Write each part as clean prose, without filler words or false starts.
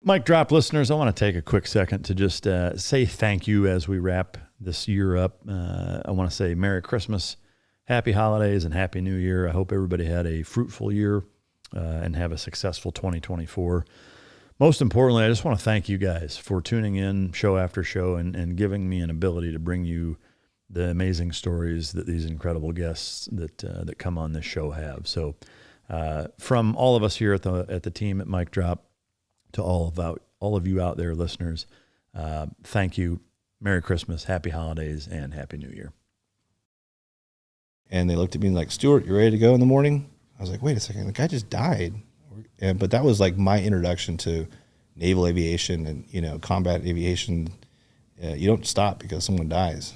Mic drop listeners, I want to take a quick second to just say thank you as we wrap this year up. I want to say Merry Christmas, Happy Holidays, and Happy New Year. I hope everybody had a fruitful year and have a successful 2024. Most importantly, I just want to thank you guys for tuning in show after show and giving me an ability to bring you the amazing stories that these incredible guests that come on this show have. So from all of us here at the team at Mic Drop, to all of you out there listeners, thank you. Merry Christmas, Happy Holidays, and Happy New Year. And they looked at me like, Stewart, you ready to go in the morning? I was like, wait a second, the guy just died. But that was like my introduction to naval aviation and, combat aviation. You don't stop because someone dies.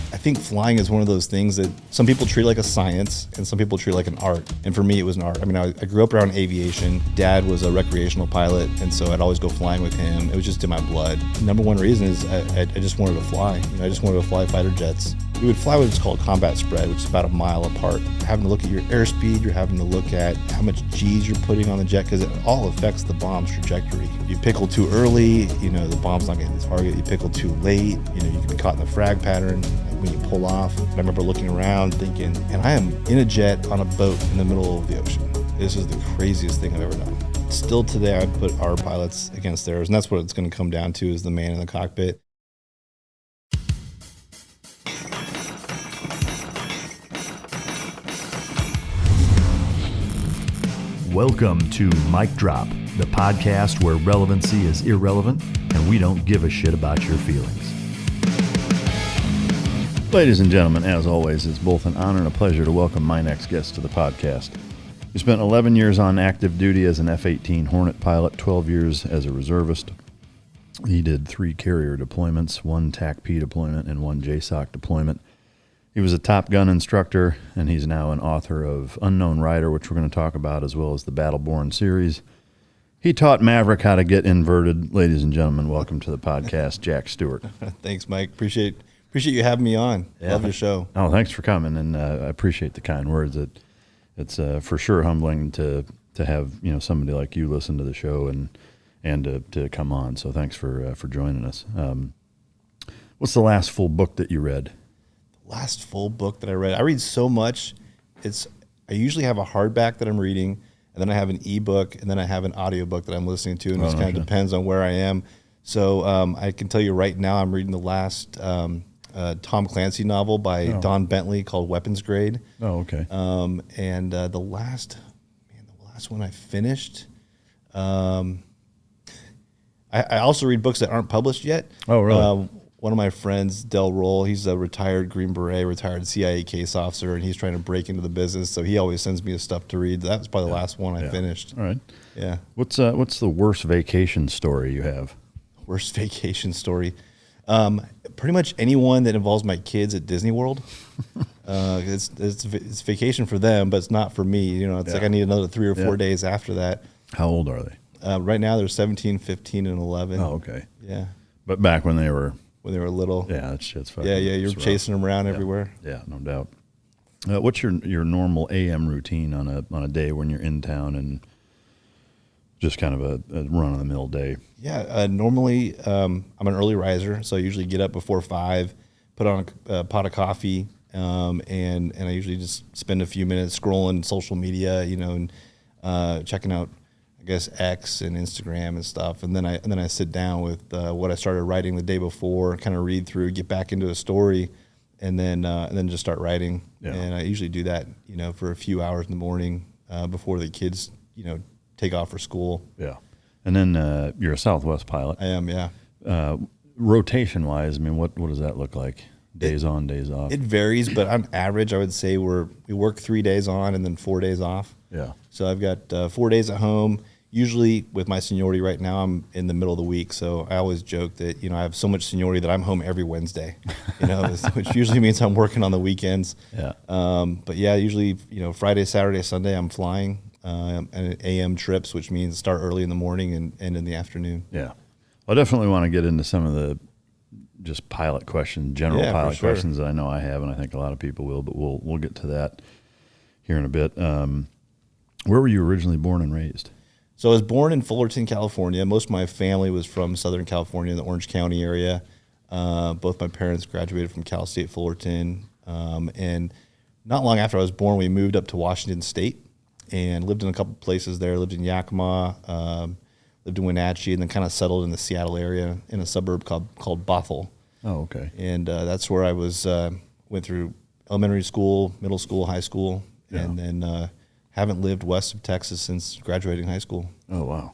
I think flying is one of those things that some people treat like a science and some people treat like an art. And for me, it was an art. I mean, I grew up around aviation. Dad was a recreational pilot, and so I'd always go flying with him. It was just in my blood. The number one reason is I just wanted to fly. I just wanted to fly fighter jets. We would fly what's called combat spread, which is about a mile apart. You're having to look at your airspeed. You're having to look at how much G's you're putting on the jet because it all affects the bomb's trajectory. You pickle too early, the bomb's not getting the target. You pickle too late, you can be caught in the frag pattern when you pull off. I remember looking around thinking, and I am in a jet on a boat in the middle of the ocean. This is the craziest thing I've ever done. Still today, I put our pilots against theirs, and that's what it's going to come down to is the man in the cockpit. Welcome to Mic Drop, the podcast where relevancy is irrelevant and we don't give a shit about your feelings. Ladies and gentlemen, as always, it's both an honor and a pleasure to welcome my next guest to the podcast. He spent 11 years on active duty as an F-18 Hornet pilot, 12 years as a reservist. He did 3 carrier deployments, 1 TAC-P deployment, and 1 JSOC deployment. He was a TOPGUN instructor, and he's now an author of Unknown Rider, which we're going to talk about, as well as the Battleborn series. He taught Maverick how to get inverted. Ladies and gentlemen, welcome to the podcast, Jack Stewart. Thanks, Mike. Appreciate you having me on. Yeah. Love your show. Oh, thanks for coming, and I appreciate the kind words. It's for sure humbling to have somebody like you listen to the show and to come on. So thanks for joining us. What's the last full book that you read? Last full book that I read. I read so much. I usually have a hardback that I'm reading, and then I have an ebook, and then I have an audiobook that I'm listening to, and it kind of depends on where I am. So I can tell you right now I'm reading the last Tom Clancy novel by Don Bentley called Weapons Grade. Oh, okay. And the last one I finished. I also read books that aren't published yet. Oh, really? One of my friends, Del Roll, he's a retired Green Beret, retired CIA case officer, and he's trying to break into the business. So he always sends me his stuff to read. That was probably the last one I finished. All right. Yeah. What's the worst vacation story you have? Worst vacation story? Pretty much anyone that involves my kids at Disney World. It's vacation for them, but it's not for me. It's like I need another 3 or 4 days after that. How old are they? Right now they're 17, 15, and 11. Oh, okay. Yeah. But back when they were little. Yeah, that shit's fucking. Yeah, you're chasing them around everywhere. Yeah, no doubt. What's your normal AM routine on a day when you're in town and just kind of a run-of-the-mill day? Yeah, normally I'm an early riser, so I usually get up before 5, put on a pot of coffee, and I usually just spend a few minutes scrolling social media, and checking out, I guess, X and Instagram and stuff, and then I sit down with what I started writing the day before, kind of read through, get back into a story, and then just start writing. Yeah. And I usually do that, for a few hours in the morning before the kids, take off for school. Yeah. And then you're a Southwest pilot. I am, yeah. Rotation wise, what does that look like? Days on, days off? It varies, but on average, I would say we work 3 days on and then 4 days off. Yeah. So I've got 4 days at home. Usually with my seniority right now, I'm in the middle of the week. So I always joke that, I have so much seniority that I'm home every Wednesday, which usually means I'm working on the weekends. Yeah. But yeah, usually, Friday, Saturday, Sunday, I'm flying and AM trips, which means start early in the morning and end in the afternoon. Yeah. Well, I definitely want to get into some of the just pilot questions, general pilot questions that I know I have, and I think a lot of people will, but we'll get to that here in a bit. Where were you originally born and raised? So I was born in Fullerton, California. Most of my family was from Southern California, the Orange County area. Both my parents graduated from Cal State Fullerton. And not long after I was born, we moved up to Washington State and lived in a couple places there. Lived in Yakima, lived in Wenatchee, and then kind of settled in the Seattle area in a suburb called Bothell. Oh, okay. And that's where I went through elementary school, middle school, high school, and then haven't lived west of Texas since graduating high school. Oh, wow.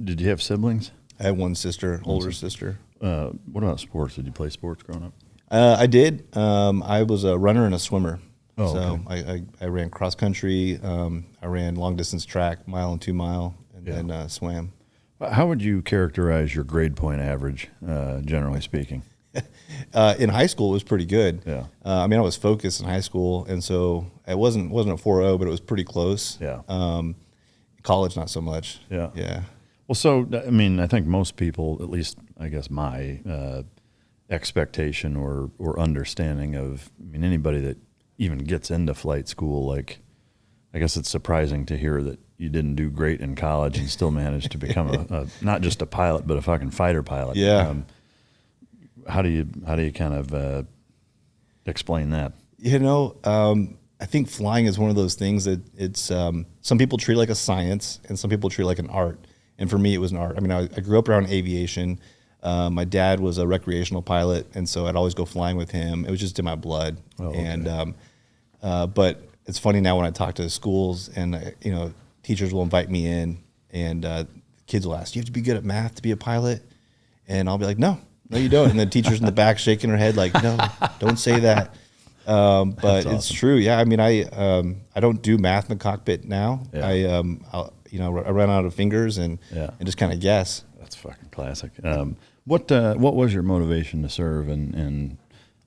Did you have siblings? I had one sister, older sister. What about sports? Did you play sports growing up? I did. I was a runner and a swimmer. Oh, so okay. I ran cross country. I ran long distance track, mile and 2 mile, and then swam. How would you characterize your grade point average, generally speaking? In high school, it was pretty good. Yeah. I mean, I was focused in high school, and so it wasn't a 4.0, but it was pretty close. Yeah. College, not so much. Yeah. Yeah. Well, so, I mean, I think most people, at least I guess my expectation or understanding of, I mean, anybody that even gets into flight school, like, I guess it's surprising to hear that you didn't do great in college and still managed to become a not just a pilot, but a fucking fighter pilot. Yeah. How do you kind of explain that? You know, I think flying is one of those things that it's some people treat like a science and some people treat like an art. And for me, it was an art. I mean, I grew up around aviation. My dad was a recreational pilot, and so I'd always go flying with him. It was just in my blood. Oh, okay. And but it's funny now when I talk to schools and teachers will invite me in, and kids will ask, "Do you have to be good at math to be a pilot?" And I'll be like, "No, you don't." And the teacher's in the back shaking her head like, "No, don't say that." But awesome. It's true. Yeah, I mean, I don't do math in the cockpit now. Yeah. I run out of fingers and just kind of guess. That's fucking classic. What was your motivation to serve? And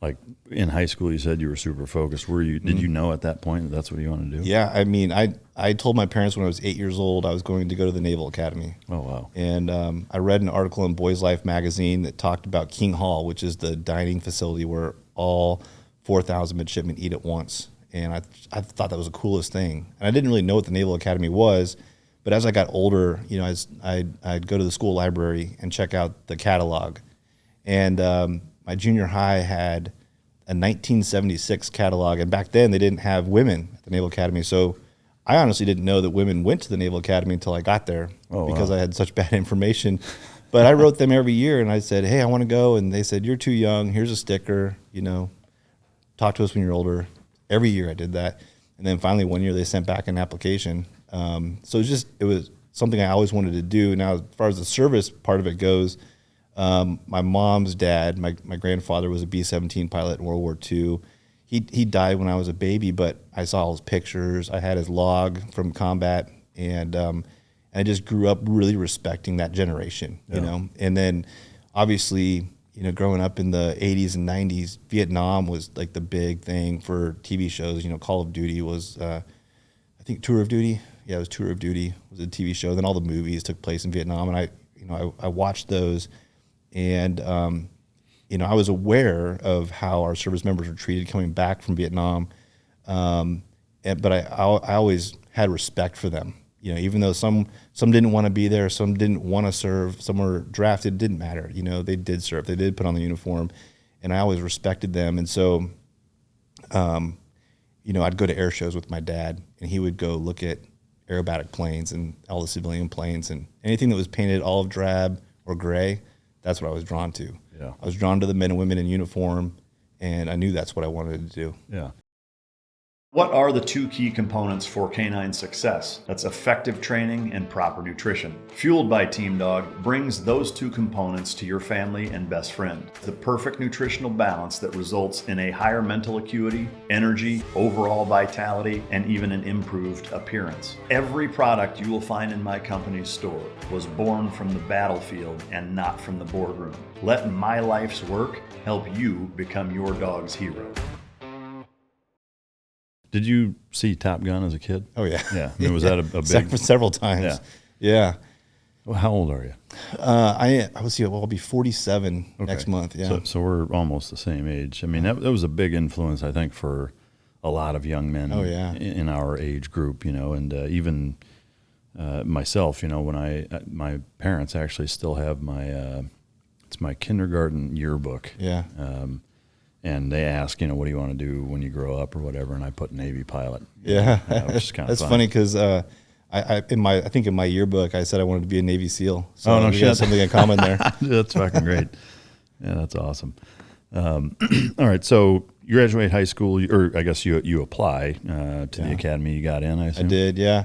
like in high school, you said you were super focused. Did you know at that point that that's what you wanted to do? Yeah, I mean, I told my parents when I was 8 years old I was going to go to the Naval Academy. Oh, wow. And I read an article in Boys Life magazine that talked about King Hall, which is the dining facility where all 4,000 midshipmen eat at once. And I thought that was the coolest thing. And I didn't really know what the Naval Academy was, but as I got older, I'd go to the school library and check out the catalog. And my junior high had a 1976 catalog, and back then they didn't have women at the Naval Academy. So I honestly didn't know that women went to the Naval Academy until I got there because I had such bad information. But I wrote them every year, and I said, "Hey, I want to go." And they said, "You're too young. Here's a sticker. Talk to us when you're older." Every year I did that. And then finally one year they sent back an application. So it was something I always wanted to do. Now, as far as the service part of it goes, my mom's dad, my grandfather was a B-17 pilot in World War II. He died when I was a baby, but I saw all his pictures. I had his log from combat, and I just grew up really respecting that generation, you know. And then obviously, growing up in the 80s and 90s, Vietnam was like the big thing for TV shows. Call of Duty was, I think Tour of Duty. Yeah, it was Tour of Duty was a TV show. Then all the movies took place in Vietnam, and I watched those, and I was aware of how our service members were treated coming back from Vietnam, but I always had respect for them. Even though some didn't want to be there, some didn't want to serve, some were drafted, didn't matter. They did serve, they did put on the uniform, and I always respected them. And so, I'd go to air shows with my dad, and he would go look at aerobatic planes and all the civilian planes, and anything that was painted olive drab or gray, that's what I was drawn to. Yeah. I was drawn to the men and women in uniform, and I knew that's what I wanted to do. Yeah. What are the two key components for canine success? That's effective training and proper nutrition. Fueled by Team Dog brings those two components to your family and best friend. The perfect nutritional balance that results in a higher mental acuity, energy, overall vitality, and even an improved appearance. Every product you will find in my company's store was born from the battlefield and not from the boardroom. Let my life's work help you become your dog's hero. Did you see Top Gun as a kid? Oh, yeah. Yeah. I mean, was that a big... Several times. Yeah. Well, how old are you? I'll be 47 next month. Yeah. So we're almost the same age. I mean, that was a big influence, I think, for a lot of young men in our age group, and even myself, when my parents actually still have it's my kindergarten yearbook. Yeah. And they ask, what do you want to do when you grow up or whatever? And I put Navy pilot. Yeah. Which is kind of That's funny because I think in my yearbook I said I wanted to be a Navy SEAL. So no we shit. got something in common there. That's fucking great. Yeah, that's awesome. All right, so you graduate high school, or I guess you apply to the academy. You got in, I assume? I did, yeah.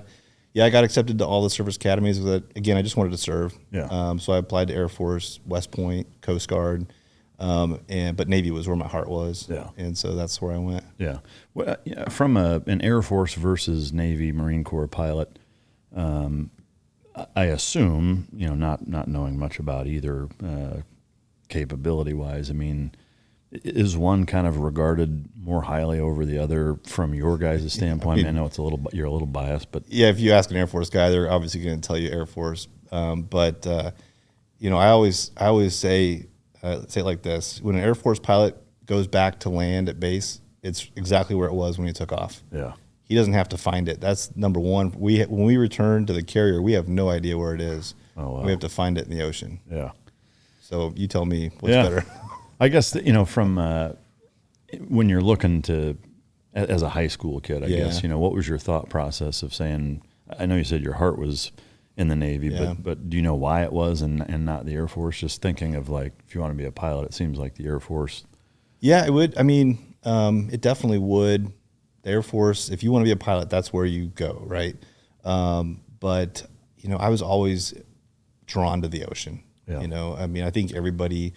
Yeah, I got accepted to all the service academies. Again, I just wanted to serve. Yeah. So I applied to Air Force, West Point, Coast Guard, but Navy was where my heart was. Yeah. And so that's where I went. Yeah. Well, from an Air Force versus Navy Marine Corps pilot, I assume, not knowing much about either capability-wise, I mean, is one kind of regarded more highly over the other from your guys' standpoint? I know you're a little biased, but yeah, if you ask an Air Force guy, they're obviously going to tell you Air Force. But I always say it like this: when an Air Force pilot goes back to land at base, it's exactly where it was when he took off. Yeah, he doesn't have to find it. That's number one. When we return to the carrier, we have no idea where it is. Oh, wow. We have to find it in the ocean. Yeah. So you tell me what's better. I guess from when you're looking to, as a high school kid, I guess, what was your thought process of saying? I know you said your heart was in the Navy, but do you know why it was and not the Air Force? Just thinking of if you want to be a pilot, it seems like the Air Force. Yeah, it would. I mean, it definitely would. The Air Force, if you want to be a pilot, that's where you go, right? But I was always drawn to the ocean. Yeah. I mean, I think everybody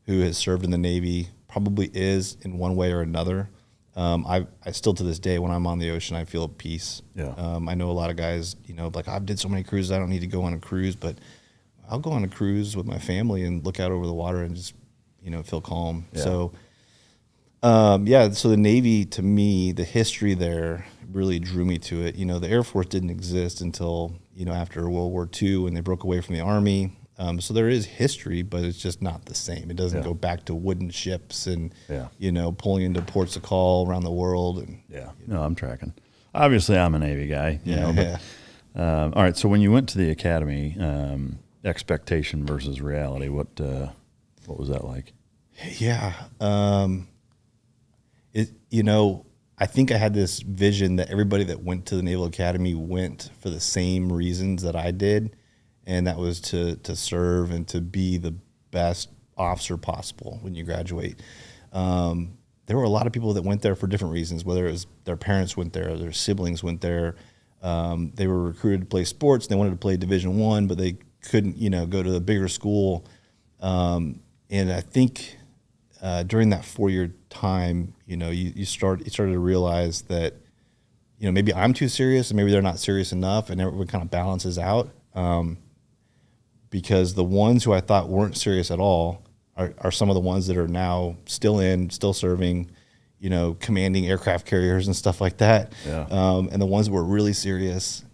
who has served in the Navy probably is in one way or another. I still to this day, when I'm on the ocean, I feel peace. Yeah. I know a lot of guys, I've did so many cruises, I don't need to go on a cruise, but I'll go on a cruise with my family and look out over the water and just, feel calm. Yeah. So, so the Navy, to me, the history there really drew me to it. The Air Force didn't exist until, after World War II when they broke away from the Army. So there is history, but it's just not the same. It doesn't go back to wooden ships and, pulling into ports of call around the world. And no, I'm tracking. Obviously, I'm a Navy guy. All right. So when you went to the academy, expectation versus reality, what was that like? Yeah. I think I had this vision that everybody that went to the Naval Academy went for the same reasons that I did. And that was to serve and to be the best officer possible when you graduate. There were a lot of people that went there for different reasons, whether it was their parents went there, or their siblings went there. They were recruited to play sports. They wanted to play Division I, but they couldn't, go to the bigger school. And I think during that 4-year time, you started to realize that, maybe I'm too serious and maybe they're not serious enough, and everyone kind of balances out. Because the ones who I thought weren't serious at all are some of the ones that are now still serving, commanding aircraft carriers and stuff like that. Yeah. And the ones that were really serious,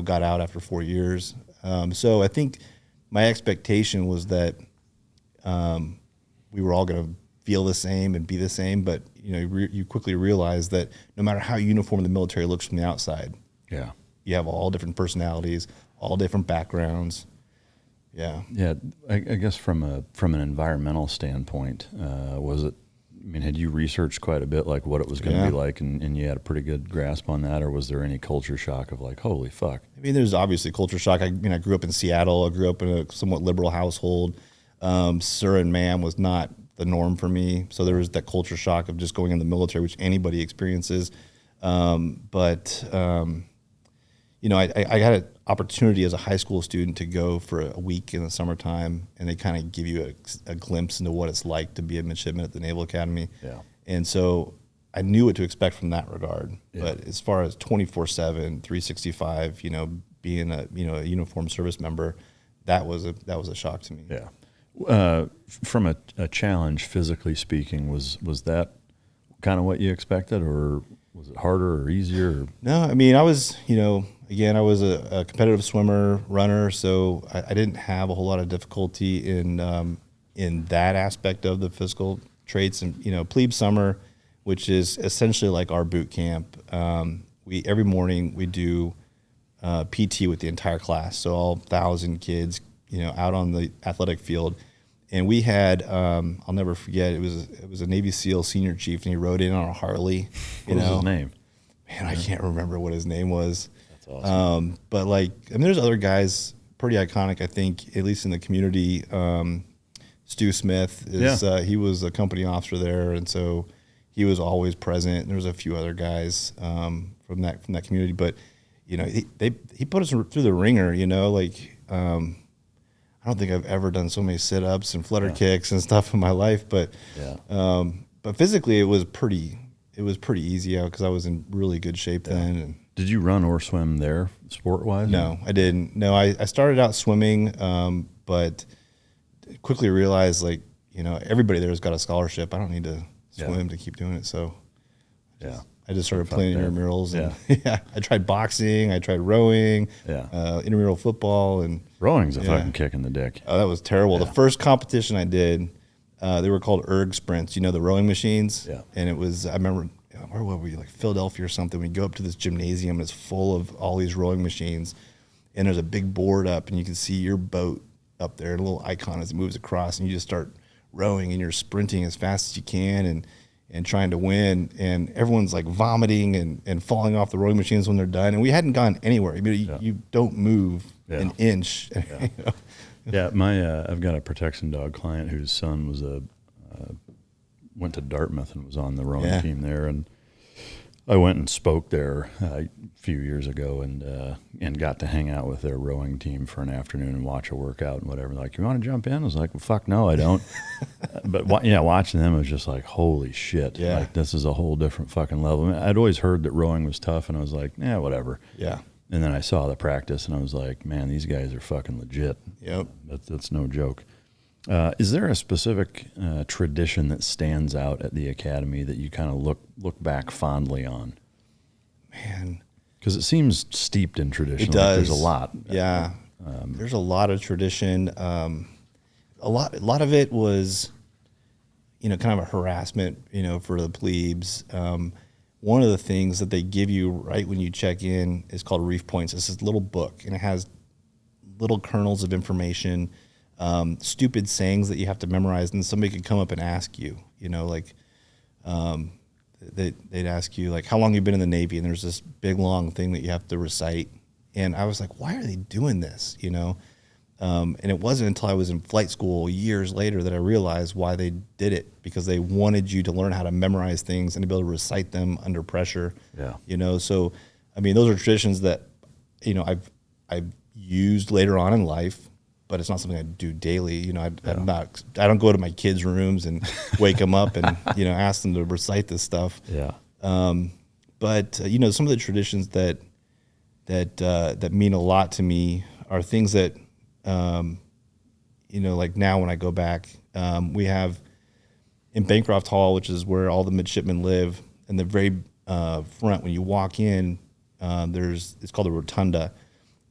got out after 4 years. So I think my expectation was that we were all going to feel the same and be the same, but you quickly realize that no matter how uniform the military looks from the outside, you have all different personalities, all different backgrounds. Yeah. I guess from an environmental standpoint, was it? I mean, had you researched quite a bit, like what it was going to be like, and you had a pretty good grasp on that, or was there any culture shock of like, holy fuck? I mean, there's obviously culture shock. I grew up in Seattle. I grew up in a somewhat liberal household. Sir and ma'am was not the norm for me, so there was that culture shock of just going in the military, which anybody experiences. I had an opportunity as a high school student to go for a week in the summertime, and they kind of give you a glimpse into what it's like to be a midshipman at the Naval Academy. Yeah. And so I knew what to expect from that regard. Yeah. But as far as 24/7, 365, being a uniformed service member, that was a shock to me. Yeah. From a challenge, physically speaking, was that kind of what you expected, or was it harder or easier? No, I mean, I was, again, I was a competitive swimmer, runner, so I didn't have a whole lot of difficulty in that aspect of the physical traits. And plebe summer, which is essentially like our boot camp, every morning we do PT with the entire class. So all 1,000 kids, out on the athletic field. And we had, I'll never forget, it was a Navy SEAL senior chief, and he rode in on a Harley. What was his name? Man, I can't remember what his name was. That's awesome. But there's other guys pretty iconic, I think, at least in the community. Stu Smith is he was a company officer there, and so he was always present. There was a few other guys from that community, but he put us through the ringer. I don't think I've ever done so many sit-ups and flutter kicks and stuff in my life, but physically it was pretty easy out because I was in really good shape then. And did you run or swim there, sport-wise? No, I didn't. No, I started out swimming, but quickly realized everybody there has got a scholarship. I don't need to swim to keep doing it. So I just started playing intramurals. And I tried boxing. I tried rowing. Intramural football, and rowing's a fucking kick in the dick. Oh, that was terrible. The first competition I did, they were called erg sprints. The rowing machines. Yeah. And it was, I remember, where were we? Philadelphia or something. We go up to this gymnasium. And it's full of all these rowing machines, and there's a big board up, and you can see your boat up there, a little icon as it moves across, and you just start rowing, and you're sprinting as fast as you can, and trying to win, and everyone's vomiting and falling off the rowing machines when they're done, and we hadn't gone anywhere. You don't move an inch. I've got a protection dog client whose son was went to Dartmouth and was on the rowing team there, and I went and spoke there a few years ago, and got to hang out with their rowing team for an afternoon and watch a workout and whatever. You want to jump in? I was like, well, fuck no, I don't. But watching them, it was just like, holy shit. Yeah. This is a whole different fucking level. I'd always heard that rowing was tough, and I was like, whatever. Yeah. And then I saw the practice, and I was like, man, these guys are fucking legit. Yep. That's no joke. Is there a specific tradition that stands out at the academy that you kind of look back fondly on? Man, because it seems steeped in tradition. It does. There's a lot. Yeah, there's a lot of tradition. A lot of it was, kind of a harassment, for the plebes. One of the things that they give you right when you check in is called Reef Points. It's this little book, and it has little kernels of information. Stupid sayings that you have to memorize, and somebody could come up and ask you, they'd ask you how long you've been in the Navy, and there's this big long thing that you have to recite. And I was like, why are they doing this? And it wasn't until I was in flight school years later that I realized why they did it, because they wanted you to learn how to memorize things and to be able to recite them under pressure. Yeah. So, those are traditions that, I've used later on in life, but it's not something I do daily. I don't go to my kids' rooms and wake them up and, ask them to recite this stuff. Yeah. But some of the traditions that mean a lot to me are things that, now when I go back, we have in Bancroft Hall, which is where all the midshipmen live, in the very front, when you walk in, it's called the Rotunda.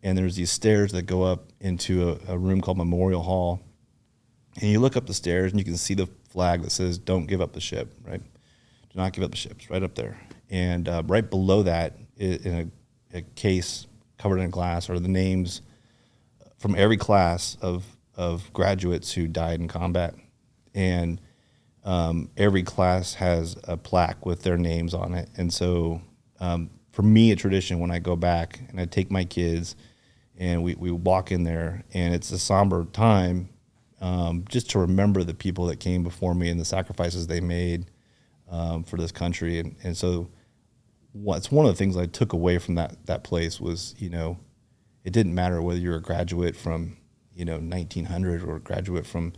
And there's these stairs that go up into a room called Memorial Hall. And you look up the stairs, and you can see the flag that says, "Don't give up the ship," right? Do not give up the ships, right up there. And right below that, in a case covered in glass, are the names from every class of graduates who died in combat. And every class has a plaque with their names on it. And so for me, a tradition when I go back and I take my kids and we walk in there, and it's a somber time, just to remember the people that came before me and the sacrifices they made for this country. And so it's one of the things I took away from that place was, it didn't matter whether you're a graduate from, 1900 or a graduate from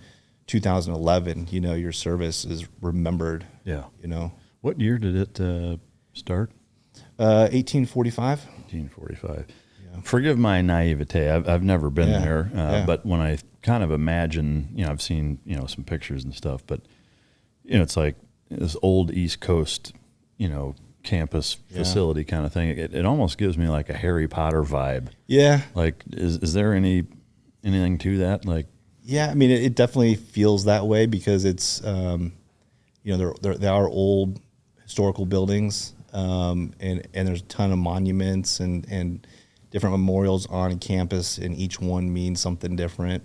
2011, your service is remembered. Yeah. What year did it start? 1845. 1845. Yeah. Forgive my naivete. I've never been there, but when I kind of imagine, I've seen, some pictures and stuff, but, it's like this old East Coast, campus facility kind of thing. It almost gives me like a Harry Potter vibe. Yeah. Like, is there anything to that? Like, yeah, it definitely feels that way because it's, they are old historical buildings. And there's a ton of monuments and different memorials on campus, and each one means something different.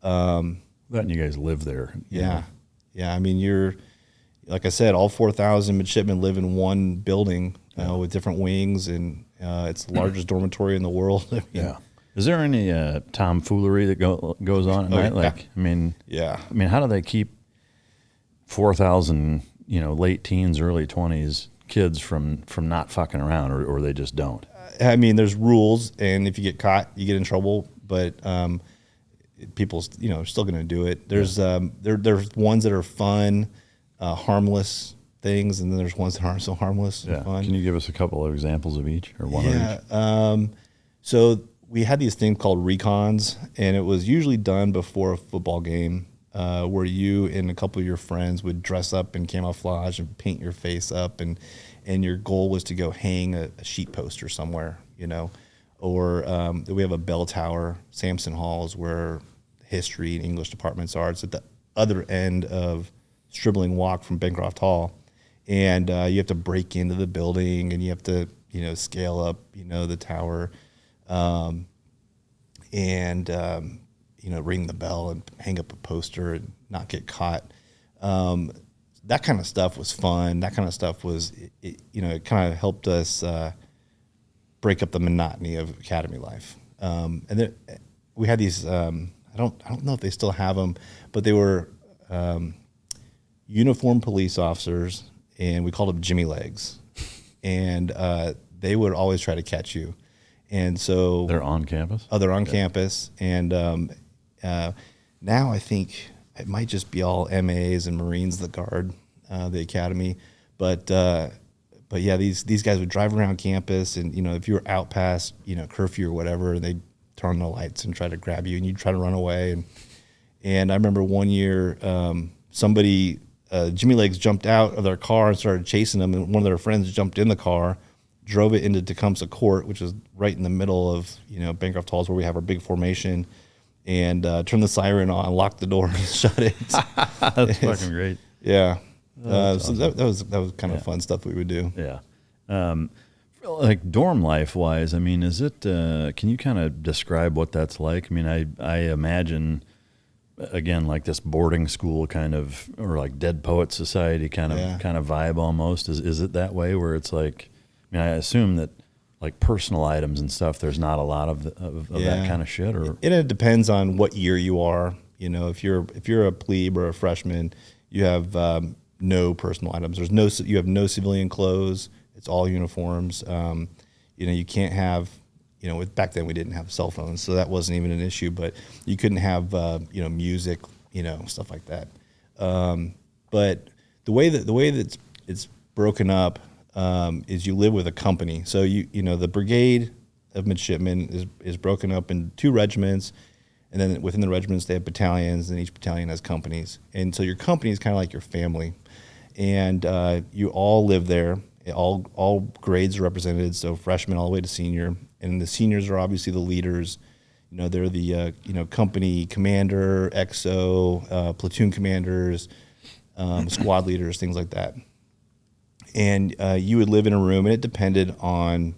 Letting you guys live there. Yeah. Yeah. I mean, you're, like I said, all 4,000 midshipmen live in one building with different wings, and it's the largest dormitory in the world. I mean, Yeah. Is there any tomfoolery that goes on at night? Yeah. Like, I mean, Yeah. how do they keep 4,000, late teens, early 20s kids from not fucking around, or they just don't? I mean, there's rules, and if you get caught, you get in trouble. But people, are still going to do it. There's there's ones that are fun, harmless things, and then there's ones that aren't so harmless and fun. Can you give us a couple of examples of each, or one of each? So we had these things called recons, and it was usually done before a football game, where you and a couple of your friends would dress up in camouflage and paint your face up, and your goal was to go hang a sheet poster somewhere, or we have a bell tower. Sampson Hall is where history and English departments are. It's at the other end of Stribling Walk from Bancroft Hall, and you have to break into the building, and you have to scale up the tower, and ring the bell and hang up a poster and not get caught. That kind of stuff was fun. That kind of stuff was, it kind of helped us break up the monotony of academy life. And then we had these, I don't know if they still have them, but they were uniformed police officers, and we called them Jimmy Legs. And they would always try to catch you. And so they're on campus? Oh, they're on campus. And now I think it might just be all MAs and Marines that guard the academy. But yeah, these guys would drive around campus, and if you were out past curfew or whatever, they'd turn on the lights and try to grab you, and you'd try to run away. And I remember one year somebody, Jimmy Legs, jumped out of their car and started chasing them, and one of their friends jumped in the car, drove it into Tecumseh Court, which is right in the middle of Bancroft Halls, where we have our big formation, and turned the siren on, locked the door, and shut it. That's fucking great. Yeah. So awesome. that was kind of fun stuff we would do. Yeah. Like dorm life wise, is it, can you kind of describe what that's like? I imagine, again, like this boarding school kind of, or like Dead Poet Society kind of vibe almost. Is it that way where it's like, I assume that like personal items and stuff, there's not a lot of that kind of shit, or it depends on what year you are. If you're a plebe or a freshman, you have no personal items. You have no civilian clothes. It's all uniforms. You can't have, back then we didn't have cell phones, so that wasn't even an issue. But you couldn't have music, stuff like that. But the way that it's broken up is you live with a company. So the brigade of midshipmen is broken up in 2 regiments, and then within the regiments they have battalions, and each battalion has companies. And so your company is kind of like your family, and you all live there. All grades are represented, so freshman all the way to senior, and the seniors are obviously the leaders. They're the company commander, XO, platoon commanders, squad leaders, things like that. And you would live in a room, and it depended on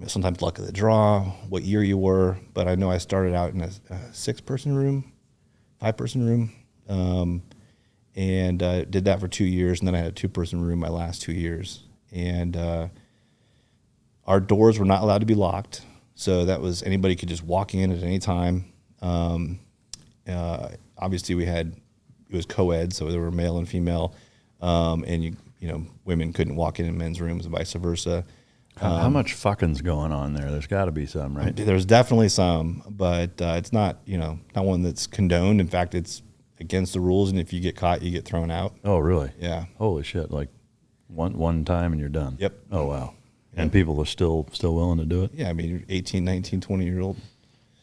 sometimes luck of the draw, what year you were. But I know I started out in a 6-person room, 5-person room, and did that for 2 years, and then I had a 2-person room my last 2 years. And our doors were not allowed to be locked, so that was anybody could just walk in at any time. Obviously, it was co-ed, so there were male and female, and women couldn't walk in men's rooms and vice versa. How much fucking's going on there? There's got to be some, right? There's definitely some, but it's not not one that's condoned. In fact, it's against the rules, and if you get caught, you get thrown out. Oh, really? Yeah. Holy shit! Like one time and you're done. Yep. Oh, wow. And people are still willing to do it? Yeah, you're 18, 19, 20-year-old.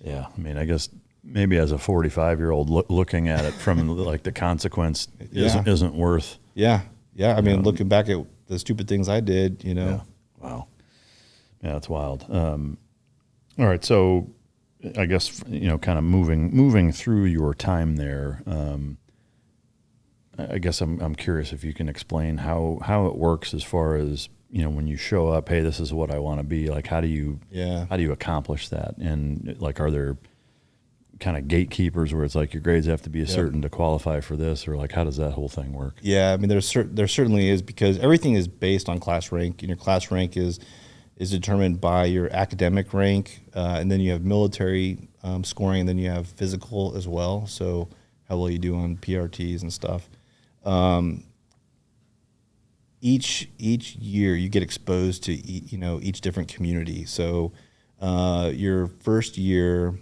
Yeah, I guess maybe as a 45-year-old looking at it from like the consequence isn't worth. Yeah. Looking back at the stupid things I did, Yeah. Wow. Yeah, that's wild. All right, so I guess kind of moving through your time there. I guess I'm curious if you can explain how it works as far as when you show up, hey, this is what I want to be. Like, how do you accomplish that? And like, are there kind of gatekeepers where it's like your grades have to be a certain to qualify for this, or like, how does that whole thing work? Yeah, I mean, there certainly is, because everything is based on class rank, and your class rank is determined by your academic rank, and then you have military scoring, and then you have physical as well. So how well you do on PRTs and stuff. Each year you get exposed to each different community. So your first year,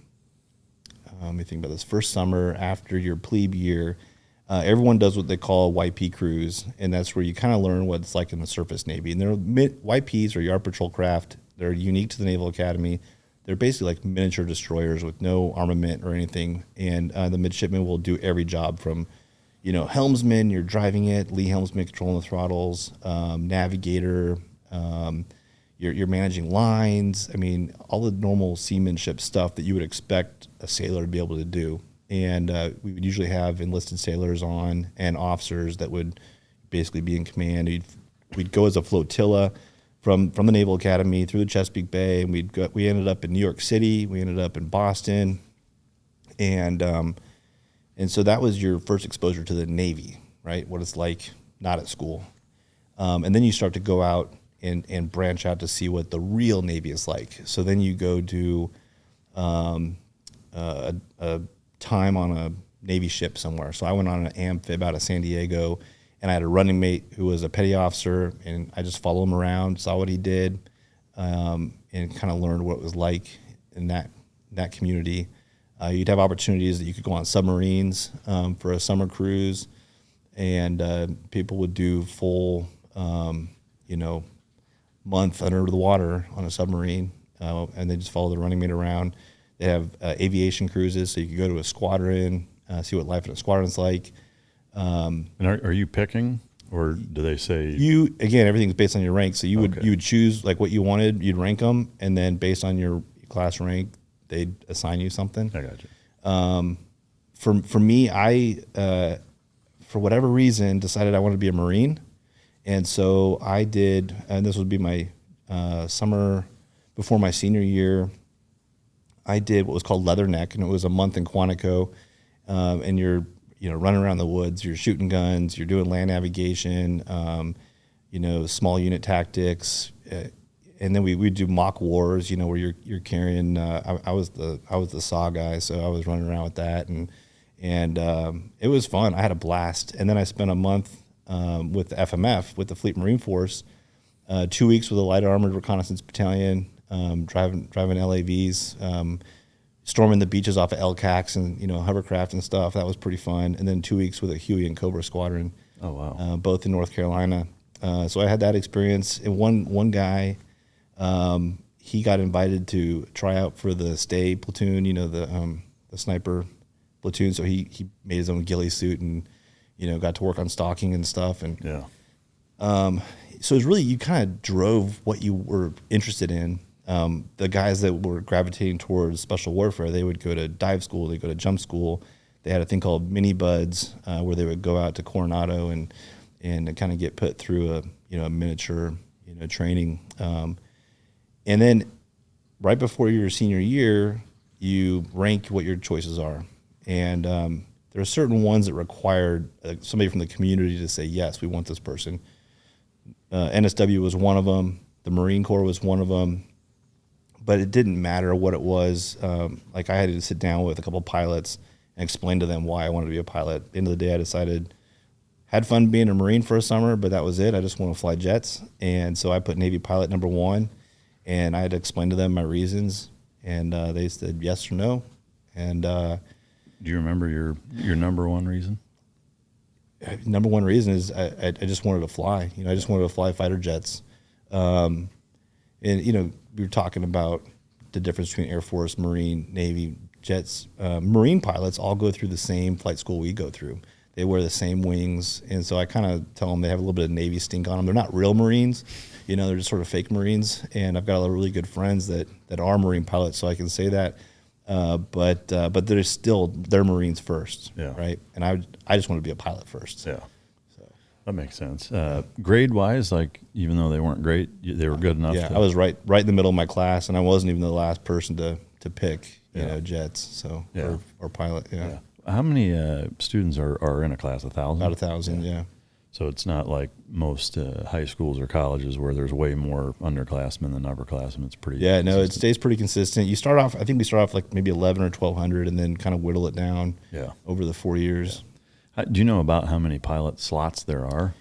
let me think about this. First summer after your plebe year, everyone does what they call YP cruise, and that's where you kind of learn what it's like in the surface Navy. And YPs are Yard Patrol craft. They're unique to the Naval Academy. They're basically like miniature destroyers with no armament or anything. And the midshipmen will do every job from, helmsman, you're driving it, lee helmsman controlling the throttles, navigator, you're managing lines. I mean, all the normal seamanship stuff that you would expect a sailor to be able to do. And we would usually have enlisted sailors on and officers that would basically be in command. We'd go as a flotilla from the Naval Academy through the Chesapeake Bay, and we ended up in New York City. We ended up in Boston, and so that was your first exposure to the Navy, right? What it's like not at school, and then you start to go out and branch out to see what the real Navy is like. So then you go to a time on a Navy ship somewhere. So I went on an amphib out of San Diego, and I had a running mate who was a petty officer, and I just followed him around, saw what he did, and kind of learned what it was like in that community. You'd have opportunities that you could go on submarines for a summer cruise, and people would do full, month under the water on a submarine, and they just follow the running mate around. They have aviation cruises, so you could go to a squadron, see what life in a squadron's like. And are you picking, or do they say everything's based on your rank? So you would choose like what you wanted, you'd rank them, and then based on your class rank, they'd assign you something. I got you. For me, I for whatever reason decided I wanted to be a Marine, and so I did. And this would be my summer before my senior year. I did what was called Leatherneck, and it was a month in Quantico, and you're running around the woods, you're shooting guns, you're doing land navigation, small unit tactics, and then we do mock wars, where you're carrying. I was the SAW guy, so I was running around with that, and it was fun. I had a blast, and then I spent a month with the FMF, with the Fleet Marine Force, 2 weeks with a light armored reconnaissance battalion. Driving LAVs, storming the beaches off of LCACs and hovercraft and stuff. That was pretty fun. And then 2 weeks with a Huey and Cobra squadron. Oh wow! Both in North Carolina. So I had that experience. And one guy, he got invited to try out for the stay platoon. The sniper platoon. So he made his own ghillie suit and got to work on stalking and stuff. And yeah. So it was really, you kind of drove what you were interested in. The guys that were gravitating towards special warfare, they would go to dive school, they go to jump school. They had a thing called mini buds, where they would go out to Coronado and kind of get put through a miniature training. And then right before your senior year, you rank what your choices are, and there are certain ones that required somebody from the community to say, yes, we want this person. NSW was one of them. The Marine Corps was one of them. But it didn't matter what it was. Like I had to sit down with a couple of pilots and explain to them why I wanted to be a pilot. At the end of the day, I decided, had fun being a Marine for a summer, but that was it. I just want to fly jets. And so I put Navy pilot number one, and I had to explain to them my reasons. And they said yes or no. And do you remember your number one reason? Number one reason is I just wanted to fly. I just wanted to fly fighter jets. And we were talking about the difference between Air Force, Marine, Navy, jets. Marine pilots all go through the same flight school we go through. They wear the same wings, and so I kind of tell them they have a little bit of Navy stink on them. They're not real Marines, they're just sort of fake Marines. And I've got a lot of really good friends that are Marine pilots, so I can say that. But they're Marines first, yeah. Right? And I just want to be a pilot first. Yeah. So That makes sense. Grade wise, like even though they weren't great, they were good enough. Yeah, I was right in the middle of my class, and I wasn't even the last person to pick jets. So or pilot. Yeah. How many students are in a class? 1,000? About 1,000. Yeah. So it's not like most high schools or colleges where there's way more underclassmen than upperclassmen. It's pretty. Yeah, no, it stays pretty consistent. You start off, I think we start off like maybe 11 or 1,200, and then kind of whittle it down. Yeah. Over the 4 years. Yeah. Do you know about how many pilot slots there are?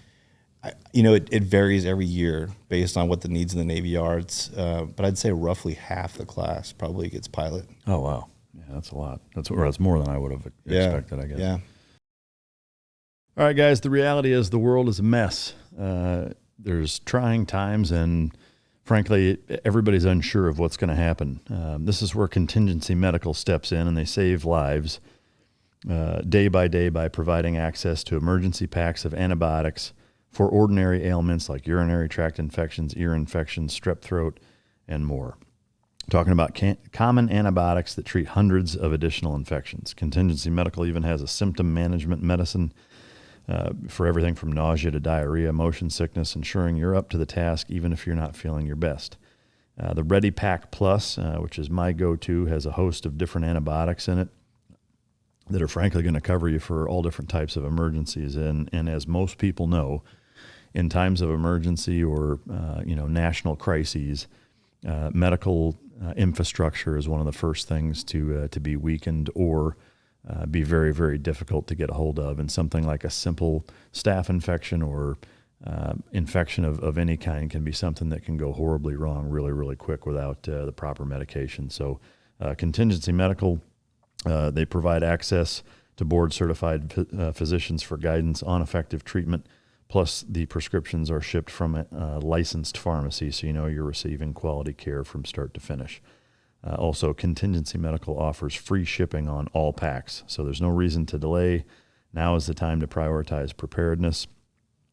It varies every year based on what the needs of the Navy are. It's, but I'd say roughly half the class probably gets pilot. Oh wow, yeah, that's a lot. That's more than I would have expected, I guess. Yeah. All right, guys. The reality is the world is a mess. There's trying times, and frankly, everybody's unsure of what's going to happen. This is where contingency medical steps in, and they save lives day by day by providing access to emergency packs of antibiotics for ordinary ailments like urinary tract infections, ear infections, strep throat, and more. Talking about common antibiotics that treat hundreds of additional infections. Contingency Medical even has a symptom management medicine for everything from nausea to diarrhea, motion sickness, ensuring you're up to the task even if you're not feeling your best. The Ready Pack Plus, which is my go-to, has a host of different antibiotics in it that are frankly going to cover you for all different types of emergencies. And as most people know, in times of emergency or national crises, medical infrastructure is one of the first things to be weakened or be very, very difficult to get a hold of. And something like a simple staph infection or infection of any kind can be something that can go horribly wrong really, really quick without the proper medication. So Contingency Medical, they provide access to board-certified physicians for guidance on effective treatment. Plus, the prescriptions are shipped from a licensed pharmacy, so you know you're receiving quality care from start to finish. Also, Contingency Medical offers free shipping on all packs, so there's no reason to delay. Now is the time to prioritize preparedness.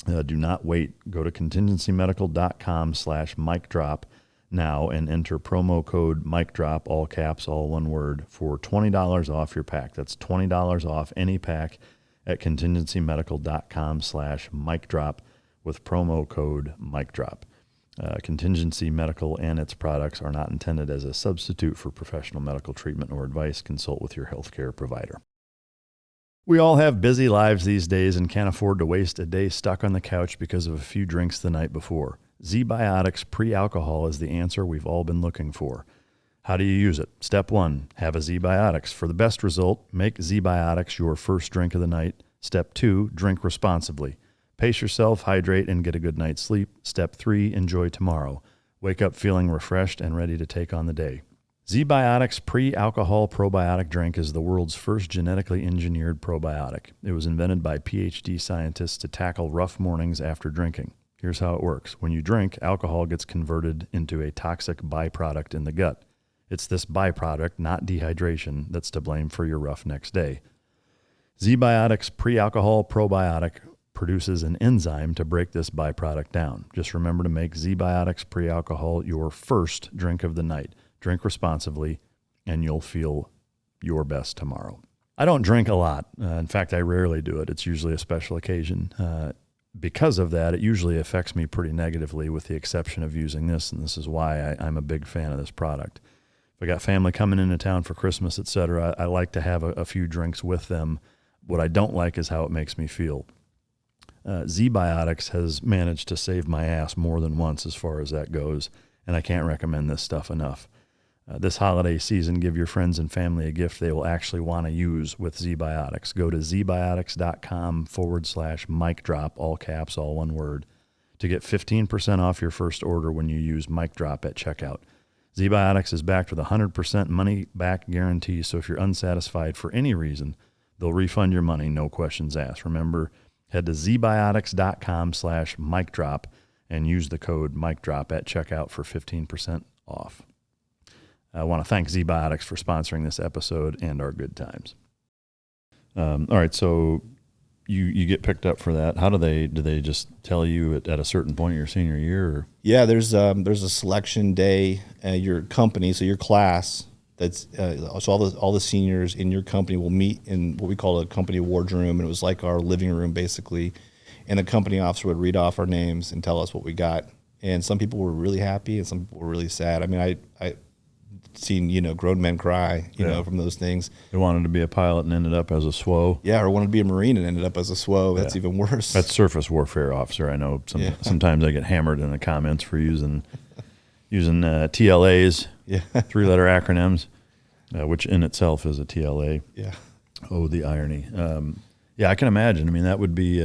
Do not wait. Go to contingencymedical.com/micdrop now and enter promo code MicDrop, all caps, all one word, for $20 off your pack. That's $20 off any pack at contingencymedical.com/MicDrop with promo code MicDrop. Contingency Medical and its products are not intended as a substitute for professional medical treatment or advice. Consult with your healthcare provider. We all have busy lives these days and can't afford to waste a day stuck on the couch because of a few drinks the night before. Z-Biotics pre-alcohol is the answer we've all been looking for. How do you use it? Step 1, have a Z-Biotics. For the best result, make Z-Biotics your first drink of the night. Step 2, drink responsibly. Pace yourself, hydrate, and get a good night's sleep. Step 3, enjoy tomorrow. Wake up feeling refreshed and ready to take on the day. Z-Biotics pre-alcohol probiotic drink is the world's first genetically engineered probiotic. It was invented by PhD scientists to tackle rough mornings after drinking. Here's how it works. When you drink, alcohol gets converted into a toxic byproduct in the gut. It's this byproduct, not dehydration, that's to blame for your rough next day. Z-Biotics pre-alcohol probiotic produces an enzyme to break this byproduct down. Just remember to make Z-Biotics pre-alcohol your first drink of the night. Drink responsibly, and you'll feel your best tomorrow. I don't drink a lot. In fact, I rarely do it. It's usually a special occasion. Because of that, it usually affects me pretty negatively with the exception of using this, and this is why I'm a big fan of this product. If I got family coming into town for Christmas, etc., I like to have a few drinks with them. What I don't like is how it makes me feel. Z-Biotics has managed to save my ass more than once as far as that goes, and I can't recommend this stuff enough. This holiday season, give your friends and family a gift they will actually want to use with Z-Biotics. Go to zbiotics.com/MicDrop, all caps, all one word, to get 15% off your first order when you use MicDrop at checkout. Z-Biotics is backed with a 100% money-back guarantee, so if you're unsatisfied for any reason, they'll refund your money, no questions asked. Remember, head to zbiotics.com/MicDrop and use the code MicDrop at checkout for 15% off. I want to thank Z-Biotics for sponsoring this episode and our good times. All right, so you get picked up for that. How do they just tell you at a certain point your senior year? Or? Yeah, there's a selection day. Your company, so your class, that's so all the seniors in your company will meet in what we call a company wardroom, and it was like our living room basically. and the company officer would read off our names and tell us what we got. And some people were really happy, and some people were really sad. I mean, I seen grown men cry, from those things. They wanted to be a pilot and ended up as a SWO. Yeah, or wanted to be a Marine and ended up as a SWO. That's even worse. That's surface warfare officer. I know sometimes I get hammered in the comments for using TLAs, 3-letter acronyms, which in itself is a TLA. Yeah. Oh, the irony. I can imagine. I mean, that would be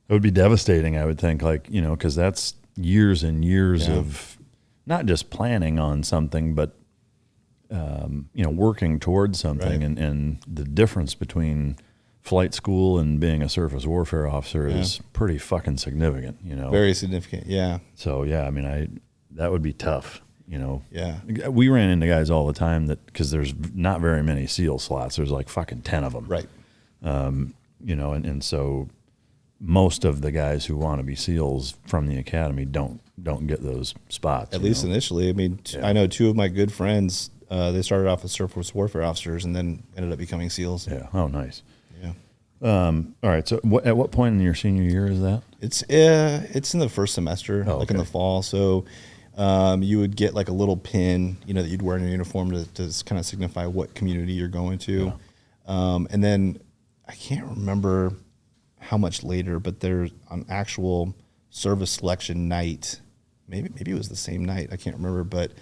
devastating. I would think, because that's years and years of not just planning on something, but working towards something, and the difference between flight school and being a surface warfare officer is pretty fucking significant. Very significant. Yeah. So I mean, that would be tough. Yeah. We ran into guys all the time because there's not very many SEAL slots. There's like fucking 10 of them. Right. And so most of the guys who want to be SEALs from the academy don't get those spots. At least initially. I mean, I know 2 of my good friends, they started off as surface warfare officers and then ended up becoming SEAls. Yeah. Oh, nice. Yeah. All right. So at what point in your senior year is that? It's in the first semester, in the fall. So you would get like a little pin, that you'd wear in your uniform to kind of signify what community you're going to. Yeah. And then I can't remember how much later, but there's an actual service selection night. Maybe it was the same night. I can't remember, but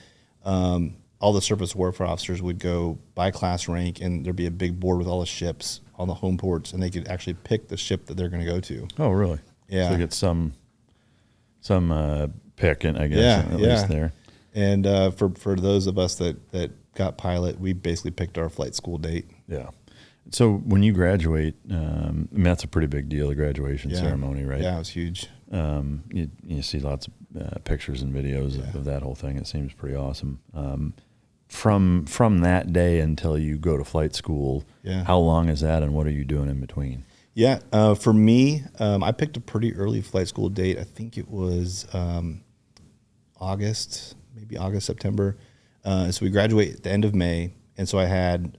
all the surface warfare officers would go by class rank, and there'd be a big board with all the ships on the home ports, and they could actually pick the ship that they're going to go to. Oh, really? Yeah. So get some pick, and I guess at least there. And for those of us that got pilot, we basically picked our flight school date. Yeah. So when you graduate, I mean, that's a pretty big deal, the graduation ceremony, right? Yeah, it was huge. You see lots of pictures and videos of that whole thing. It seems pretty awesome. From that day until you go to flight school, how long is that, and what are you doing in between? Yeah, for me, I picked a pretty early flight school date. I think it was August, September. So we graduate at the end of May, and so I had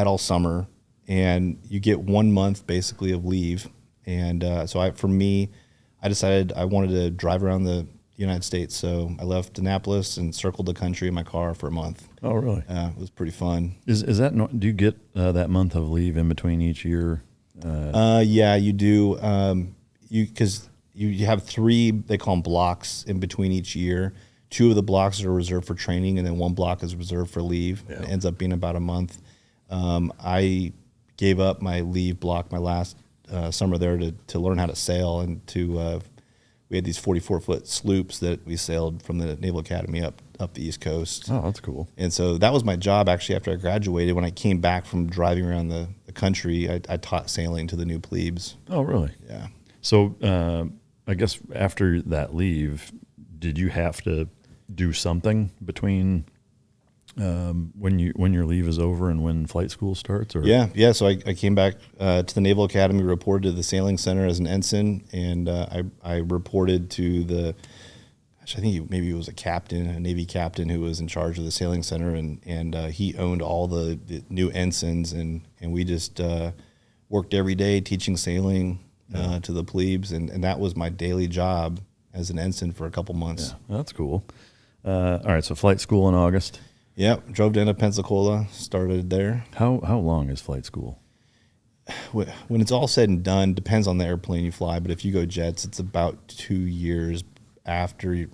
all summer, and you get 1 month basically of leave. And so I decided I wanted to drive around the United States. So I left Annapolis and circled the country in my car for a month. Oh, really? It was pretty fun. Is that do you get that month of leave in between each year? Yeah, you do. Because you have 3, they call them blocks in between each year. 2 of the blocks are reserved for training, and then 1 block is reserved for leave. Yeah. It ends up being about a month. I gave up my leave block my last summer there to learn how to sail, and we had these 44-foot sloops that we sailed from the Naval Academy up the East Coast. Oh, that's cool. And so that was my job actually after I graduated. When I came back from driving around the country, I taught sailing to the new plebes. Oh, really? Yeah. So I guess after that leave, did you have to do something between when your leave is over and when flight school starts? Or? Yeah. So I came back to the Naval Academy, reported to the sailing center as an ensign, and I reported to I think maybe it was a Navy captain who was in charge of the sailing center, and he owned all the new ensigns, and we just worked every day teaching sailing to the plebes, and that was my daily job as an ensign for a couple months. Yeah, that's cool. All right, so flight school in August. Yep, drove down to Pensacola, started there. How long is flight school? When it's all said and done, depends on the airplane you fly, but if you go jets, it's about 2 years after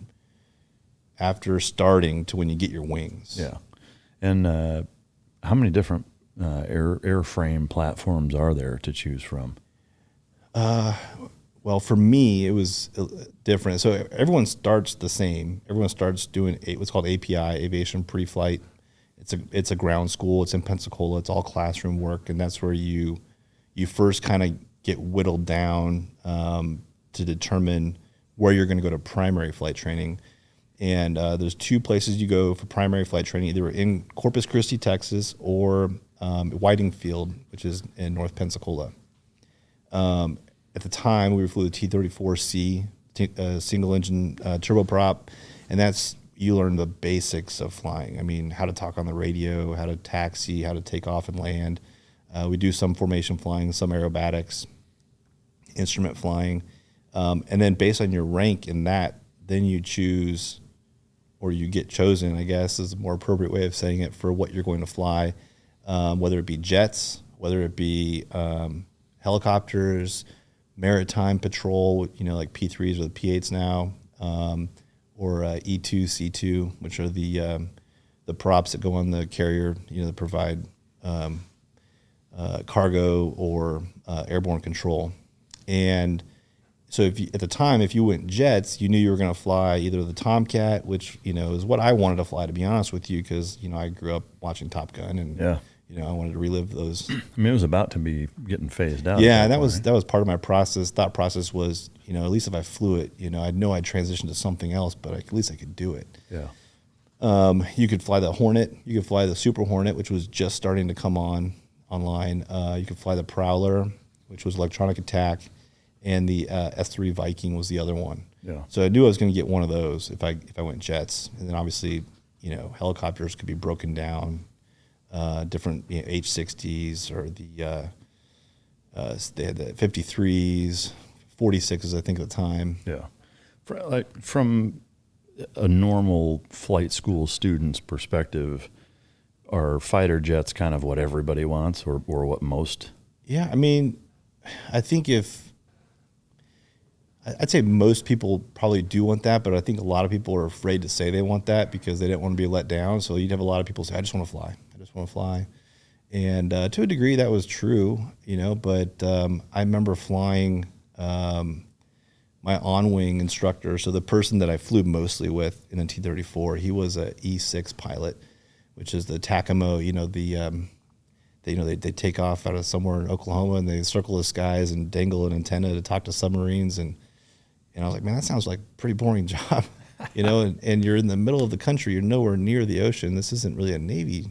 starting to when you get your wings. Yeah. And how many different airframe platforms are there to choose from? Well, for me, it was different. So everyone starts the same. Everyone starts doing what's called API, Aviation Pre-Flight. It's a ground school. It's in Pensacola. It's all classroom work, and that's where you first kind of get whittled down to determine where you're going to go to primary flight training. And there's 2 places you go for primary flight training, either in Corpus Christi, Texas, or Whiting Field, which is in North Pensacola. At the time, we flew the T-34C, single-engine turboprop, and you learn the basics of flying. I mean, how to talk on the radio, how to taxi, how to take off and land. We do some formation flying, some aerobatics. instrument flying. And then based on your rank in that, then you choose, or you get chosen, I guess is a more appropriate way of saying it, for what you're going to fly, whether it be jets, whether it be helicopters, maritime patrol, like P3s or the P8s now, or E2, C2, which are the props that go on the carrier, that provide cargo or airborne control. And so at the time, if you went jets, you knew you were going to fly either the Tomcat, which, is what I wanted to fly, to be honest with you, because, I grew up watching Top Gun and, I wanted to relive those. I mean, it was about to be getting phased out. Yeah, that was part of my thought process was, at least if I flew it, I'd know I'd transition to something else, but at least I could do it. Yeah. You could fly the Hornet. You could fly the Super Hornet, which was just starting to come online. You could fly the Prowler, which was electronic attack, and the S3 Viking was the other one. Yeah. So I knew I was going to get one of those if I went jets, and then obviously, helicopters could be broken down, different H-60s or they had the 53s, 46s, I think at the time. Yeah. From a normal flight school student's perspective, are fighter jets kind of what everybody wants, or what most? Yeah, I mean, I think I'd say most people probably do want that, but I think a lot of people are afraid to say they want that because they don't want to be let down. So you'd have a lot of people say, I just want to fly. And to a degree that was true, but I remember flying my on-wing instructor. So the person that I flew mostly with in the T-34, he was a E6 pilot, which is the TACAMO, they take off out of somewhere in Oklahoma and they circle the skies and dangle an antenna to talk to submarines. And I was like, man, that sounds like a pretty boring job, and you're in the middle of the country. You're nowhere near the ocean. This isn't really a Navy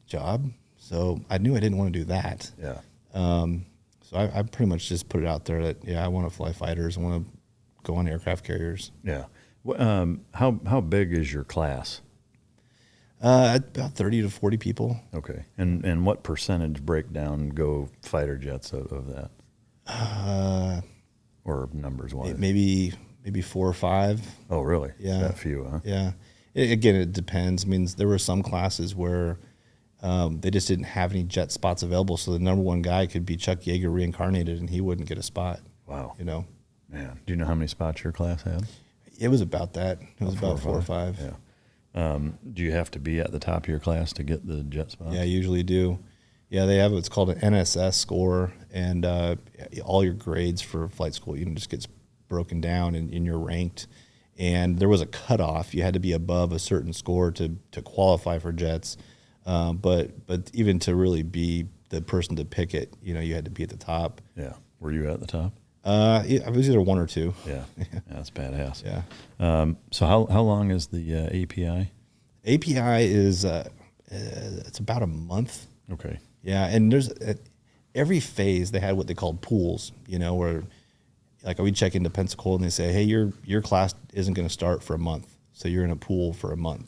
job. So I knew I didn't want to do that. Yeah. So I pretty much just put it out there that, I want to fly fighters. I want to go on aircraft carriers. Yeah. How big is your class? About 30 to 40 people. Okay. And what percentage breakdown go fighter jets of that? Or numbers wise? Maybe 4 or 5. Oh, really? Yeah. That few, huh? Yeah. Again, it depends. I mean, there were some classes where they just didn't have any jet spots available. So the number one guy could be Chuck Yeager reincarnated, and he wouldn't get a spot. Wow. Man. Do you know how many spots your class had? It was about that. It was about 4 or 5. Yeah. Do you have to be at the top of your class to get the jet spots? Yeah, I usually do. Yeah, they have what's called an NSS score, and all your grades for flight school, just gets broken down, and you're ranked. And there was a cutoff. You had to be above a certain score to qualify for jets. But even to really be the person to pick it, you had to be at the top. Yeah. Were you at the top? I was either 1 or 2. Yeah. That's badass. Yeah. So how long is the API? API is it's about a month. Okay. Yeah, and there's every phase they had what they called pools. Where like we check into Pensacola and they say, hey, your class isn't going to start for a month, so you're in a pool for a month.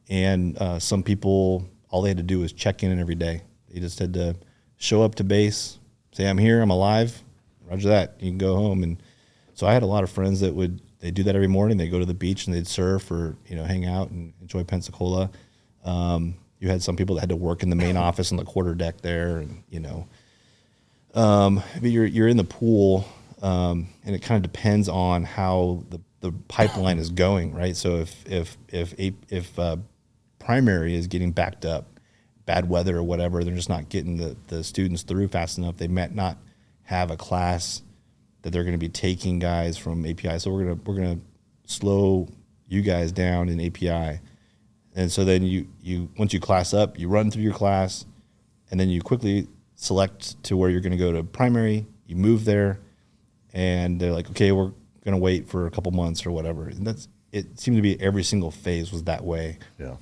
And some people, all they had to do was check in every day. They just had to show up to base, say, I'm here, I'm alive. Roger that. You can go home. And so I had a lot of friends that they do that every morning. They go to the beach and they'd surf or, hang out and enjoy Pensacola. You had some people that had to work in the main office on the quarter deck there, and but you're in the pool, and it kind of depends on how the pipeline is going, right? So if primary is getting backed up, bad weather or whatever, they're just not getting the students through fast enough. They might not have a class that they're going to be taking guys from API. So we're gonna slow you guys down in API. And so then you once you class up, you run through your class, and then you quickly select to where you're going to go to primary. You move there, and they're like, okay, we're going to wait for a couple months or whatever. And it seemed to be every single phase was that way. Yeah.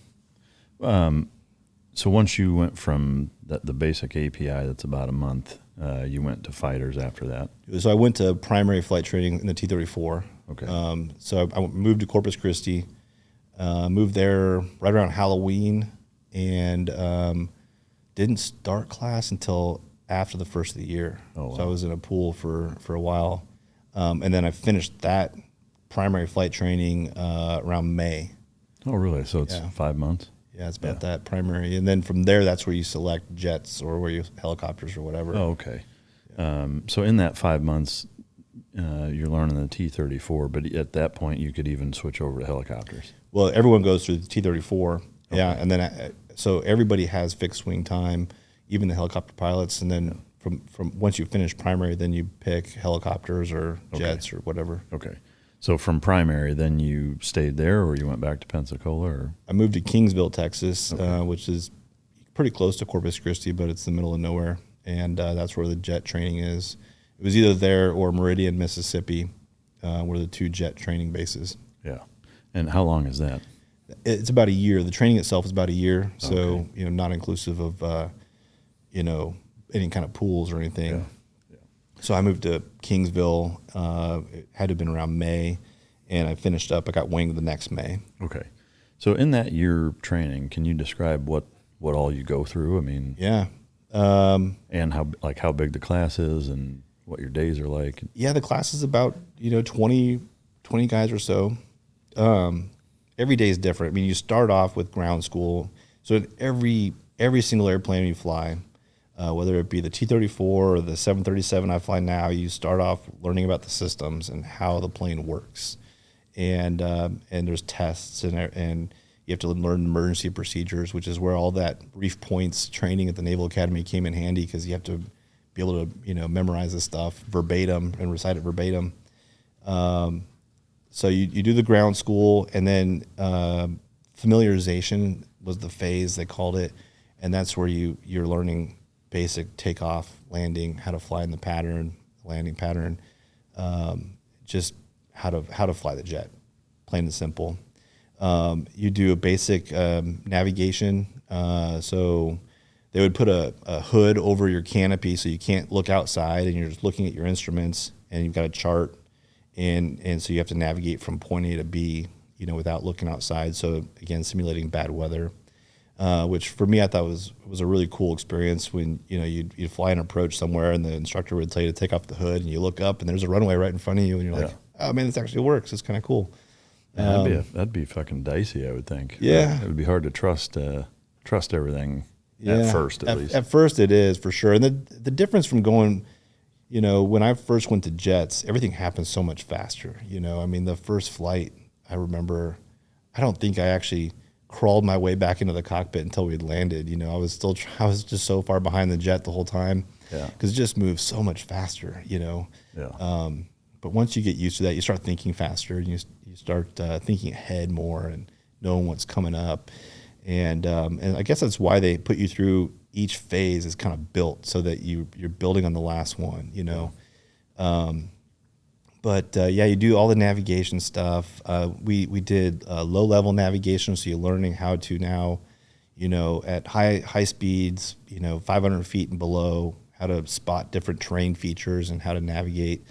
So once you went from the basic API, that's about a month, you went to fighters after that. So I went to primary flight training in the T-34. Okay. So I moved to Corpus Christi, moved there right around Halloween, and didn't start class until after the first of the year. Oh, wow. So I was in a pool for a while. And then I finished that primary flight training around May. Oh, really? So it's 5 months? Yeah, it's about that primary. And then from there, that's where you select jets or where you helicopters or whatever. Oh, okay. So in that 5 months, you're learning the T-34, but at that point, you could even switch over to helicopters. Well, everyone goes through the T-34. Okay. Yeah, and then so everybody has fixed wing time, even the helicopter pilots. And then from once you finish primary, then you pick helicopters or jets or whatever. Okay. So from primary, then you stayed there, or you went back to Pensacola, or? I moved to Kingsville, Texas, which is pretty close to Corpus Christi, but it's the middle of nowhere, and that's where the jet training is. It was either there or Meridian, Mississippi, were the 2 jet training bases. Yeah. And how long is that? It's about a year. The training itself is about a year, so not inclusive of any kind of pools or anything. Yeah. So I moved to Kingsville. It had to have been around May, and I finished up. I got winged the next May. Okay. So in that year training, can you describe what all you go through? I mean, yeah. And how big the class is and what your days are like. Yeah, the class is about 20 guys or so. Every day is different. I mean, you start off with ground school. So in every single airplane you fly, whether it be the T-34 or the 737 I fly now, you start off learning about the systems and how the plane works. And there's tests and you have to learn emergency procedures, which is where all that brief points training at the Naval Academy came in handy, because you have to be able to memorize this stuff verbatim and recite it verbatim. So you do the ground school, and then familiarization was the phase they called it, and that's where you're learning basic takeoff, landing, how to fly in the pattern, landing pattern, just how to fly the jet, plain and simple. You do a basic navigation, so they would put a hood over your canopy so you can't look outside, and you're just looking at your instruments, and you've got a chart, and so you have to navigate from point A to B, without looking outside. So again, simulating bad weather, which for me I thought was a really cool experience when you'd fly an approach somewhere, and the instructor would tell you to take off the hood, and you look up and there's a runway right in front of you, and you're like, oh man, this actually works. It's kind of cool. That'd be fucking dicey, I would think. Yeah, it would be hard to trust everything at first, at least. At first, it is for sure. And the difference from going, when I first went to jets, everything happens so much faster. I mean, the first flight, I remember, I don't think I actually crawled my way back into the cockpit until we'd landed. I was just so far behind the jet the whole time, because it just moves so much faster. But once you get used to that, you start thinking faster, and you start thinking ahead more and knowing what's coming up. And I guess that's why they put you through each phase is kind of built so that you're building on the last one, But you do all the navigation stuff. We did low-level navigation, so you're learning how to now, at high speeds, 500 feet and below, how to spot different terrain features and how to navigate.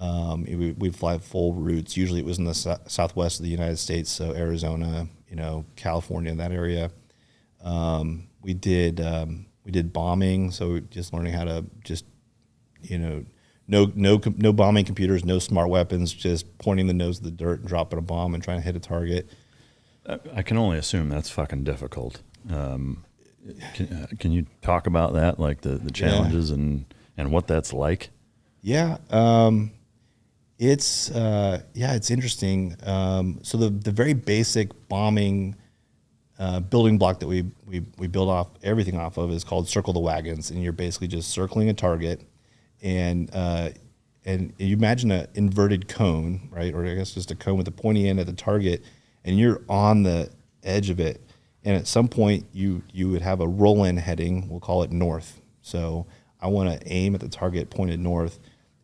We'd fly full routes. Usually it was in the southwest of the United States, so Arizona, California, that area. We did bombing, so just learning how to just, no bombing computers, no smart weapons, just pointing the nose of the dirt and dropping a bomb and trying to hit a target. I can only assume that's fucking difficult. Can you talk about that, like the challenges and what that's like? Yeah. It's interesting. So the very basic bombing building block that we build everything off of is called circle the wagons, and you're basically just circling a target, and you imagine an inverted cone, right? Or I guess just a cone with a pointy end at the target, and you're on the edge of it, and at some point you would have a roll-in heading. We'll call it north. So I want to aim at the target pointed north.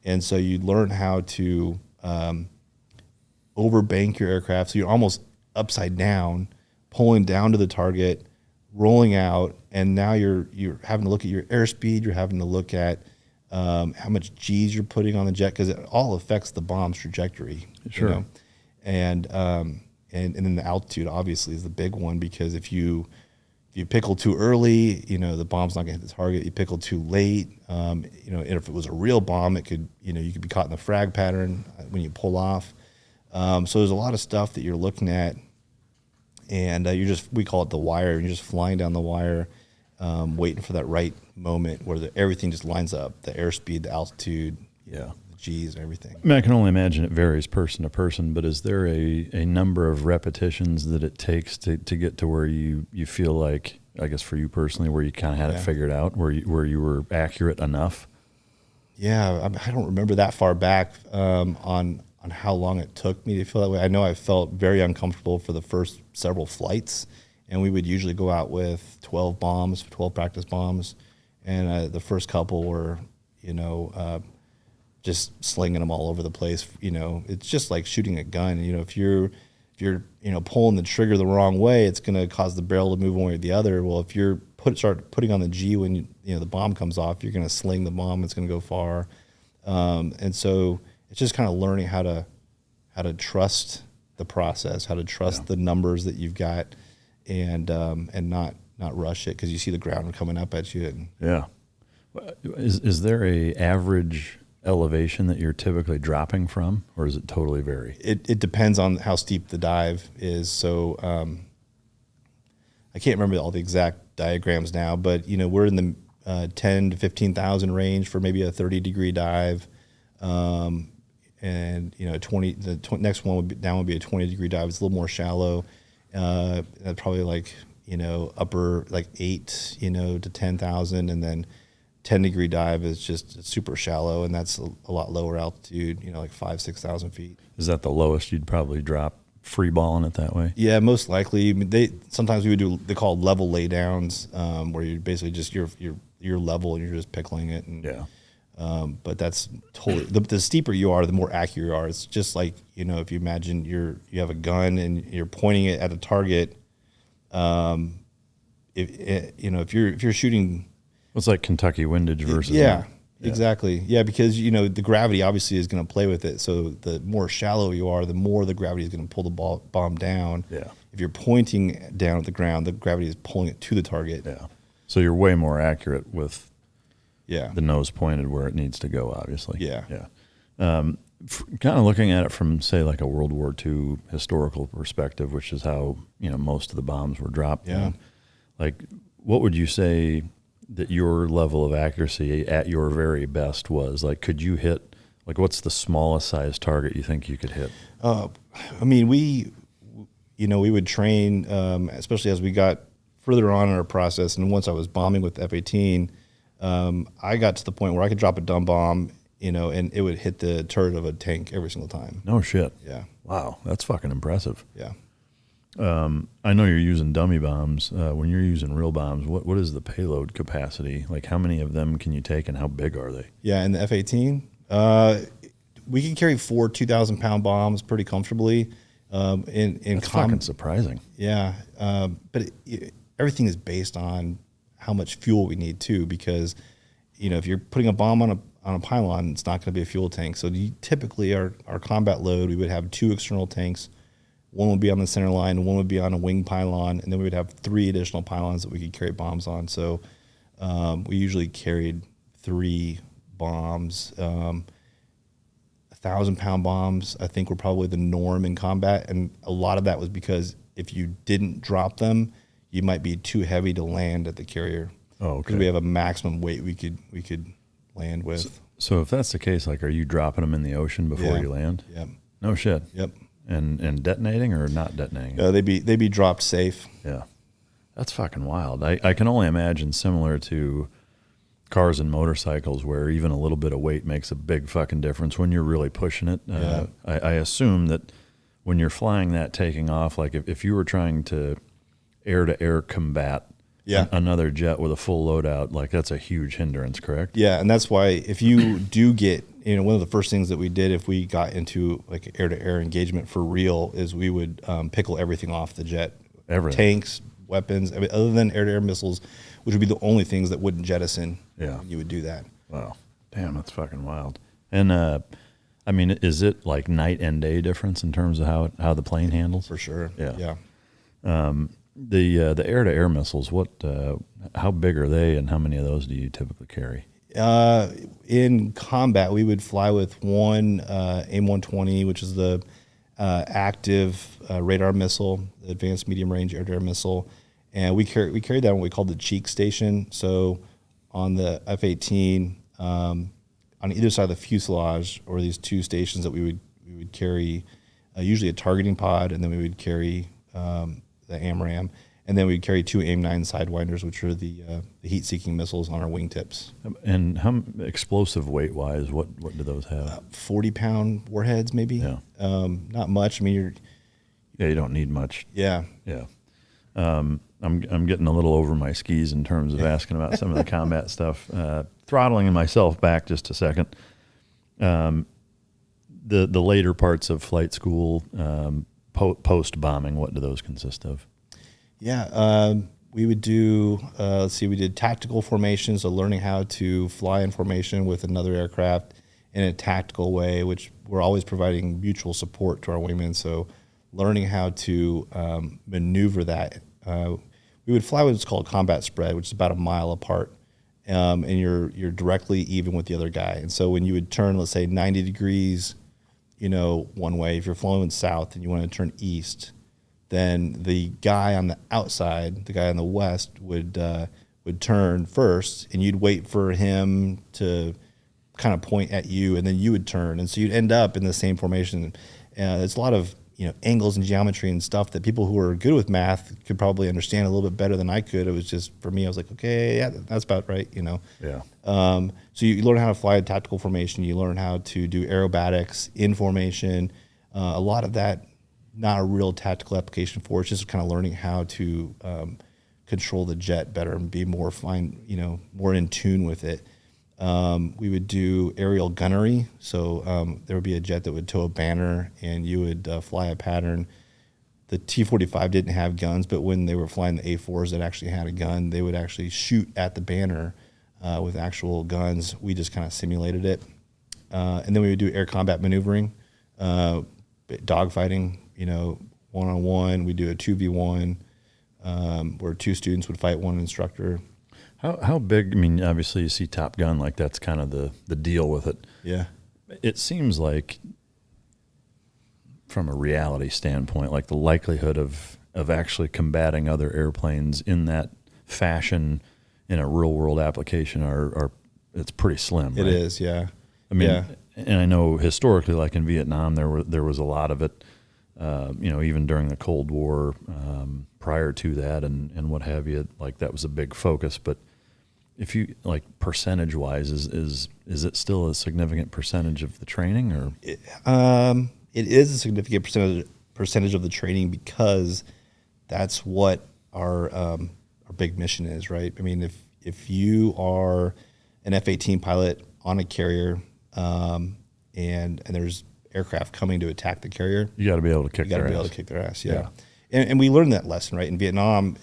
And so you learn how to overbank your aircraft. So you're almost upside down, pulling down to the target, rolling out, and now you're having to look at your airspeed. You're having to look at how much G's you're putting on the jet, because it all affects the bomb's trajectory. Sure. And then the altitude obviously is the big one, because if you you pickle too early, the bomb's not gonna hit the target. You pickle too late, and if it was a real bomb, it could, you could be caught in the frag pattern when you pull off. So there's a lot of stuff that you're looking at, and we call it the wire. You're just flying down the wire, waiting for that right moment where everything just lines up, the airspeed, the altitude, the G's, and everything. I mean, I can only imagine it varies person to person, but is there a number of repetitions that it takes to get to where you feel like, I guess for you personally, where you kind of had it figured out, where you were accurate enough? Yeah, I don't remember that far back on how long it took me to feel that way. I know I felt very uncomfortable for the first several flights, and we would usually go out with 12 practice bombs, and the first couple were, just slinging them all over the place. It's just like shooting a gun. If you're pulling the trigger the wrong way, it's going to cause the barrel to move one way or the other. Well, if you start putting on the G when the bomb comes off, you're going to sling the bomb. It's going to go far, and so it's just kind of learning how to trust the process, how to trust the numbers that you've got, and not rush it because you see the ground coming up at you. Yeah, is there a average elevation that you're typically dropping from, or does it totally vary? It depends on how steep the dive is. So I can't remember all the exact diagrams now, but we're in the 10 to 15,000 range for maybe a 30-degree dive, and 20. Next one would be a 20-degree dive. It's a little more shallow. Probably like upper like 8 to 10,000, and then 10-degree dive is just super shallow, and that's a lot lower altitude, like 5,000-6,000 feet. Is that the lowest you'd probably drop free balling it that way? Yeah, most likely. I mean, sometimes we would do, they call levels laydowns, where you're basically just you're level and you're just pickling it. And, but that's totally the steeper you are, the more accurate you are. It's just like if you imagine you have a gun and you're pointing it at a target. If you're shooting. It's like Kentucky windage versus exactly. Yeah, because the gravity obviously is going to play with it. So the more shallow you are, the more the gravity is going to pull the bomb down. Yeah. If you're pointing down at the ground, the gravity is pulling it to the target. Yeah. So you're way more accurate with the nose pointed where it needs to go. Obviously. Yeah. Yeah. Kind of looking at it from, say, like a World War II historical perspective, which is how most of the bombs were dropped. Yeah. Like, what would you say that your level of accuracy at your very best was? Like, could you hit, like, what's the smallest size target you think you could hit? I mean, we would train, especially as we got further on in our process. And once I was bombing with F-18, I got to the point where I could drop a dumb bomb, and it would hit the turret of a tank every single time. No shit. Yeah. Wow. That's fucking impressive. Yeah. I know you're using dummy bombs. When you're using real bombs, what is the payload capacity? Like, how many of them can you take, and how big are they? Yeah, in the F-18, we can carry 4 2,000-pound bombs pretty comfortably. That's fucking surprising. Yeah, but everything is based on how much fuel we need too, because if you're putting a bomb on a pylon, it's not going to be a fuel tank. So typically, our combat load, we would have 2 external tanks. One would be on the center line, one would be on a wing pylon, and then we would have 3 additional pylons that we could carry bombs on. So we usually carried 3 bombs. 1,000-pound bombs, I think, were probably the norm in combat, and a lot of that was because if you didn't drop them, you might be too heavy to land at the carrier. Oh, okay. Because we have a maximum weight we could land with. So if that's the case, like, are you dropping them in the ocean before you land? Yep. No shit. Yep. And detonating or not detonating? They'd be dropped safe. Yeah. That's fucking wild. I can only imagine similar to cars and motorcycles where even a little bit of weight makes a big fucking difference when you're really pushing it. I assume that when you're flying that taking off, like if you were trying to air-to-air combat another jet with a full loadout, like that's a huge hindrance, correct? Yeah, and that's why if you do get, one of the first things that we did if we got into like air-to-air engagement for real is we would pickle everything off the jet. Everything. Tanks, weapons, I mean, other than air-to-air missiles, which would be the only things that wouldn't jettison. Yeah. You would do that. Wow. Damn, that's fucking wild. And, I mean, is it like night and day difference in terms of how the plane handles? For sure. Yeah. Yeah. The air-to-air missiles, how big are they, and how many of those do you typically carry? In combat, we would fly with one AIM-120, which is the active radar missile, the advanced medium-range air-to-air missile, and we carried that on what we called the cheek station. So on the F-18, on either side of the fuselage, or these two stations that we would carry, usually a targeting pod, and then we would carry the AMRAAM, and then we'd carry two AIM-9 Sidewinders, which are the heat-seeking missiles on our wingtips. And how explosive weight-wise, what do those have? 40-pound warheads, maybe. Yeah. Not much. I mean, you don't need much. Yeah. Yeah. I'm getting a little over my skis in terms of asking about some of the combat stuff. Throttling myself back just a second. The later parts of flight school, post bombing, what do those consist of? Yeah, we would do. We did tactical formations, so learning how to fly in formation with another aircraft in a tactical way, which we're always providing mutual support to our wingmen. So learning how to maneuver that. We would fly what's called combat spread, which is about a mile apart, and you're directly even with the other guy. And so when you would turn, let's say 90 degrees, one way, if you're flying south and you want to turn east, then the guy on the outside, the guy on the west, would turn first, and you'd wait for him to kind of point at you, and then you would turn, and so you'd end up in the same formation. It's a lot of angles and geometry and stuff that people who are good with math could probably understand a little bit better than I could. It was just, for me, I was like, okay, yeah, that's about right, Yeah. So you learn how to fly a tactical formation. You learn how to do aerobatics in formation. A lot of that, not a real tactical application for. It's just kind of learning how to control the jet better and be more more in tune with it. We would do aerial gunnery. So there would be a jet that would tow a banner, and you would fly a pattern. The T-45 didn't have guns, but when they were flying the A-4s that actually had a gun, they would actually shoot at the banner with actual guns. We just kind of simulated it. And then we would do air combat maneuvering, dogfighting, one-on-one. We do a 2v1 where two students would fight one instructor. How big? I mean, obviously you see Top Gun, like that's kind of the deal with it. Yeah. It seems like, from a reality standpoint, like the likelihood of actually combating other airplanes in that fashion in a real world application are it's pretty slim. It right? is, yeah. I mean, yeah. And I know historically, like in Vietnam, there was a lot of it. Even during the Cold War, prior to that, and what have you, like that was a big focus. But if you like percentage-wise, is it still a significant percentage of the training, or? It is a significant percentage of the training, because that's what our big mission is, right? I mean, if you are an F-18 pilot on a carrier, and there's aircraft coming to attack the carrier, You got to be able to kick their ass. be able to kick their ass, yeah. And we learned that lesson, right? In Vietnam,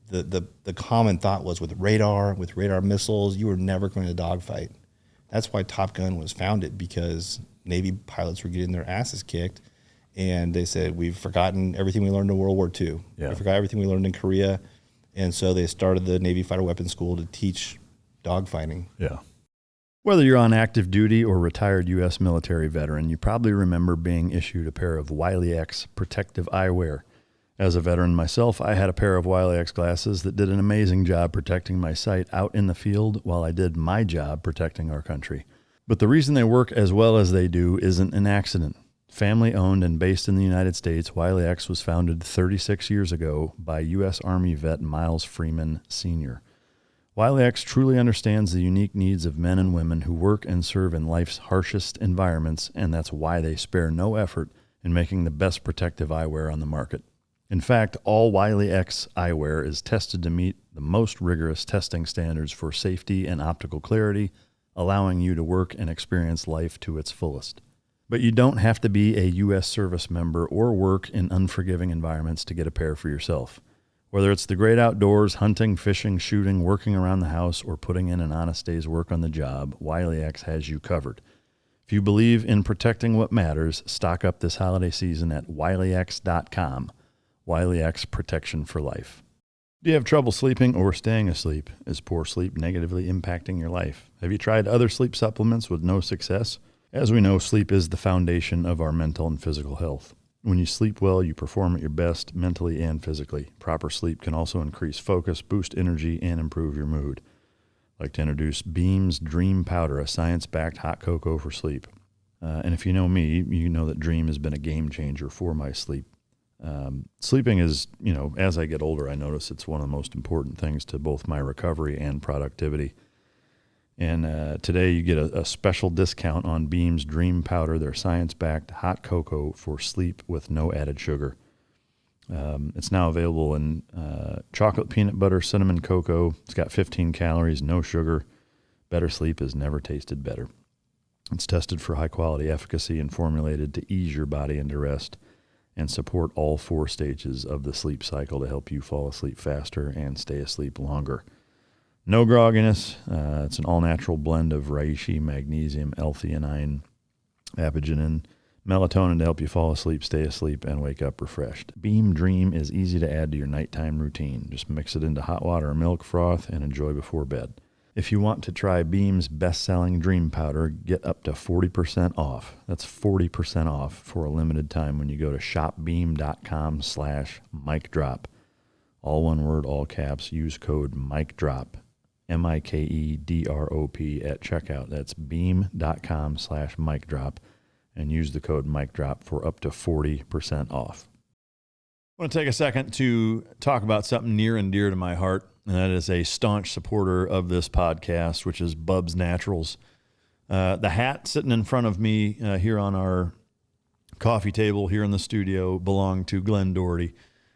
the common thought was with radar missiles, you were never going to dogfight. That's why Top Gun was founded, because Navy pilots were getting their asses kicked, and they said, we've forgotten everything we learned in World War II. Yeah. We forgot everything we learned in Korea, and so they started the Navy Fighter Weapons School to teach dogfighting. Yeah. Whether you're on active duty or retired U.S. military veteran, you probably remember being issued a pair of Wiley X protective eyewear. As a veteran myself, I had a pair of Wiley X glasses that did an amazing job protecting my sight out in the field while I did my job protecting our country. But the reason they work as well as they do isn't an accident. Family owned and based in the United States, Wiley X was founded 36 years ago by U.S. Army vet Miles Freeman Sr. Wiley X truly understands the unique needs of men and women who work and serve in life's harshest environments, and that's why they spare no effort in making the best protective eyewear on the market. In fact, all Wiley X eyewear is tested to meet the most rigorous testing standards for safety and optical clarity, allowing you to work and experience life to its fullest. But you don't have to be a U.S. service member or work in unforgiving environments to get a pair for yourself. Whether it's the great outdoors, hunting, fishing, shooting, working around the house, or putting in an honest day's work on the job, Wiley X has you covered. If you believe in protecting what matters, stock up this holiday season at wileyx.com. Wiley X protection for life. Do you have trouble sleeping or staying asleep? Is poor sleep negatively impacting your life? Have you tried other sleep supplements with no success? As we know, sleep is the foundation of our mental and physical health. When you sleep well, you perform at your best mentally and physically. Proper sleep can also increase focus, boost energy, and improve your mood. I'd like to introduce Beam's Dream Powder, a science-backed hot cocoa for sleep. And if you know me, you know that Dream has been a game changer for my sleep. Sleeping is, as I get older, I notice it's one of the most important things to both my recovery and productivity. And today you get a special discount on Beam's Dream Powder, their science-backed hot cocoa for sleep with no added sugar. It's now available in chocolate, peanut butter, cinnamon, cocoa. It's got 15 calories, no sugar. Better sleep has never tasted better. It's tested for high-quality efficacy and formulated to ease your body into rest and support all 4 stages of the sleep cycle to help you fall asleep faster and stay asleep longer. No grogginess. It's an all-natural blend of reishi, magnesium, L-theanine, apigenin, melatonin to help you fall asleep, stay asleep, and wake up refreshed. Beam Dream is easy to add to your nighttime routine. Just mix it into hot water or milk froth and enjoy before bed. If you want to try Beam's best-selling Dream Powder, get up to 40% off. That's 40% off for a limited time when you go to shopbeam.com/micdrop. All one word, all caps. Use code MICDROP, MIKEDROP at checkout. That's beam.com/micdrop and use the code MICDROP for up to 40% off. I want to take a second to talk about something near and dear to my heart, and that is a staunch supporter of this podcast, which is Bub's Naturals. The hat sitting in front of me here on our coffee table here in the studio belonged to Glenn Doherty.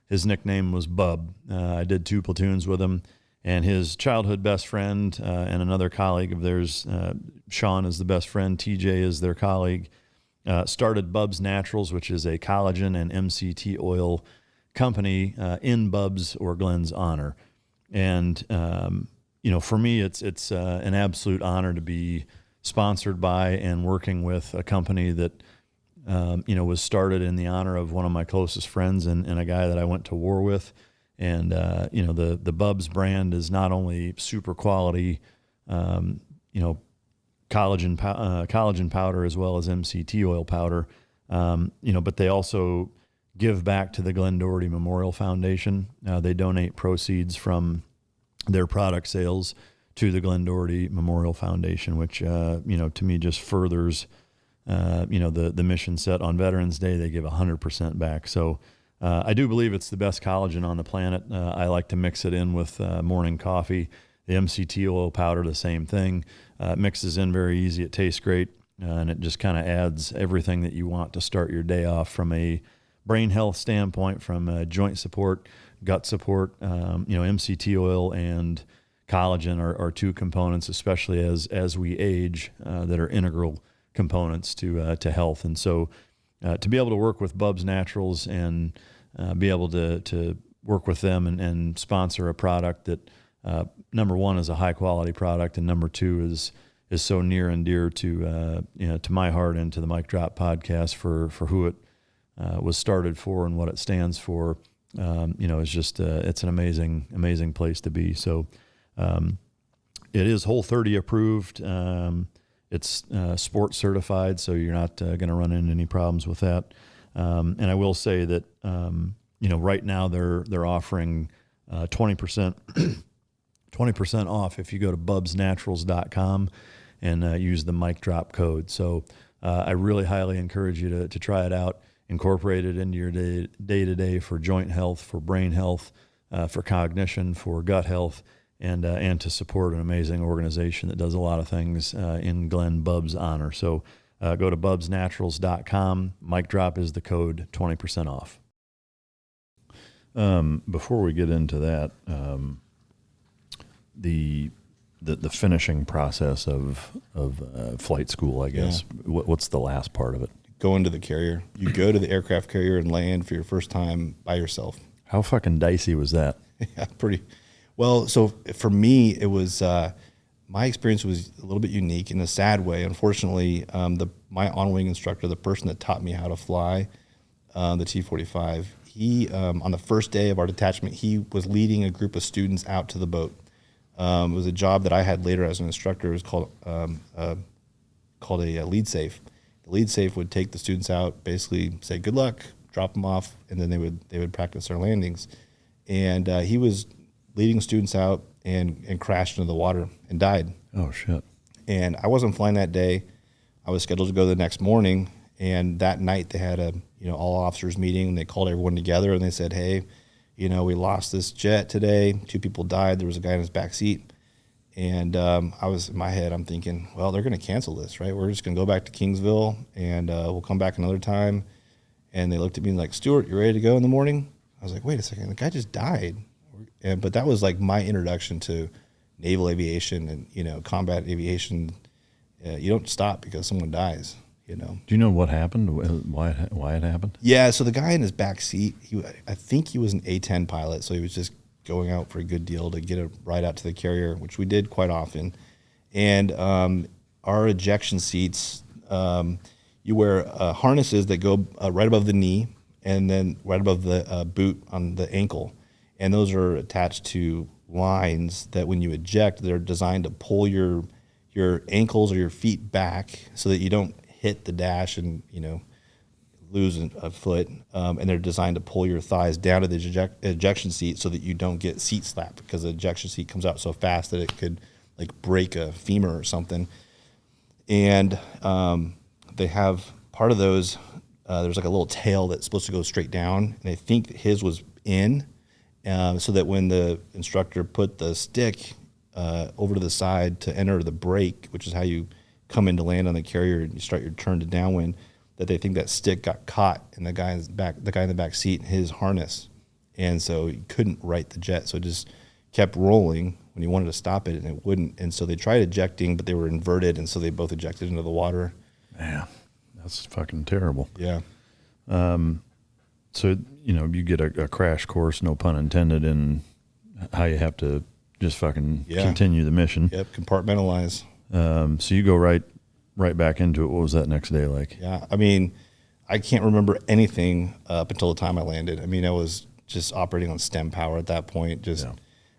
His nickname was Bub. I did 2 platoons with him, and his childhood best friend and another colleague of theirs, Sean is the best friend, TJ is their colleague, started Bub's Naturals, which is a collagen and MCT oil company in Bub's or Glenn's honor. And, for me, it's an absolute honor to be sponsored by and working with a company that, was started in the honor of one of my closest friends and a guy that I went to war with. And, the Bub's brand is not only super quality, collagen powder as well as MCT oil powder, but they also give back to the Glenn Doherty Memorial Foundation. They donate proceeds from their product sales to the Glenn Doherty Memorial Foundation, which, to me just furthers, the mission set on Veterans Day. They give 100% back. So I do believe it's the best collagen on the planet. I like to mix it in with morning coffee. The MCT oil powder, the same thing. It mixes in very easy. It tastes great, and it just kind of adds everything that you want to start your day off from a brain health standpoint, from joint support, gut support. MCT oil and collagen are 2 components, especially as we age, that are integral components to health. And so to be able to work with Bub's Naturals and be able to work with them and sponsor a product that number 1 is a high quality product, and number 2 is so near and dear to my heart and to the Mic Drop podcast for who it was started for and what it stands for. It's just it's an amazing place to be. So it is Whole30 approved. It's sports certified, so you're not going to run into any problems with that. And I will say that right now they're offering 20% 20% off if you go to bubsnaturals.com and use the Mic Drop code. So I really highly encourage you to try it out, incorporate it into your day-to-day for joint health, for brain health, for cognition, for gut health, and to support an amazing organization that does a lot of things in Glenn Bub's honor. So go to bubsnaturals.com. Mic Drop is the code, 20% off. Before we get into that, the finishing process of flight school, I guess. Yeah. What's the last part of it? Go into the carrier. You go to the aircraft carrier and land for your first time by yourself. How fucking dicey was that? Yeah, pretty. Well, so for me, it was my experience was a little bit unique in a sad way. Unfortunately, my on-wing instructor, the person that taught me how to fly the T-45, he on the first day of our detachment, he was leading a group of students out to the boat. It was a job that I had later as an instructor. It was called a lead safe. The lead safe would take the students out, basically say good luck, drop them off, and then they would practice their landings. And he was leading students out and crashed into the water and died. Oh shit! And I wasn't flying that day. I was scheduled to go the next morning, and that night they had a all officers meeting, and they called everyone together and they said, hey, we lost this jet today. 2 people died. There was a guy in his back seat. And I was in my head, I'm thinking, well, they're going to cancel this, right? We're just going to go back to Kingsville, and we'll come back another time. And they looked at me like, Stewart, you ready to go in the morning? I was like, wait a second, the guy just died. But that was like my introduction to naval aviation and combat aviation. You don't stop because someone dies. Do you know what happened? Why it happened? Yeah, so the guy in his back seat, I think he was an A-10 pilot, so he was just going out for a good deal to get a ride out to the carrier, which we did quite often. And our ejection seats, you wear harnesses that go right above the knee and then right above the boot on the ankle. And those are attached to lines that when you eject, they're designed to pull your ankles or your feet back so that you don't hit the dash and lose a foot, and they're designed to pull your thighs down to the ejection seat so that you don't get seat slapped, because the ejection seat comes out so fast that it could like break a femur or something. And they have part of those, there's like a little tail that's supposed to go straight down, and I think his was in, so that when the instructor put the stick over to the side to enter the brake, which is how you come in to land on the carrier and you start your turn to downwind, that they think that stick got caught in the guy in the back seat, his harness. And so he couldn't right the jet. So it just kept rolling when he wanted to stop it, and it wouldn't. And so they tried ejecting, but they were inverted. And so they both ejected into the water. Man, that's fucking terrible. Yeah. So, you get a crash course, no pun intended, in how you have to just fucking continue the mission. Yep. Compartmentalize. So you go right back into it. What was that next day like? Yeah, I mean, I can't remember anything up until the time I landed. I mean, I was just operating on stem power at that point.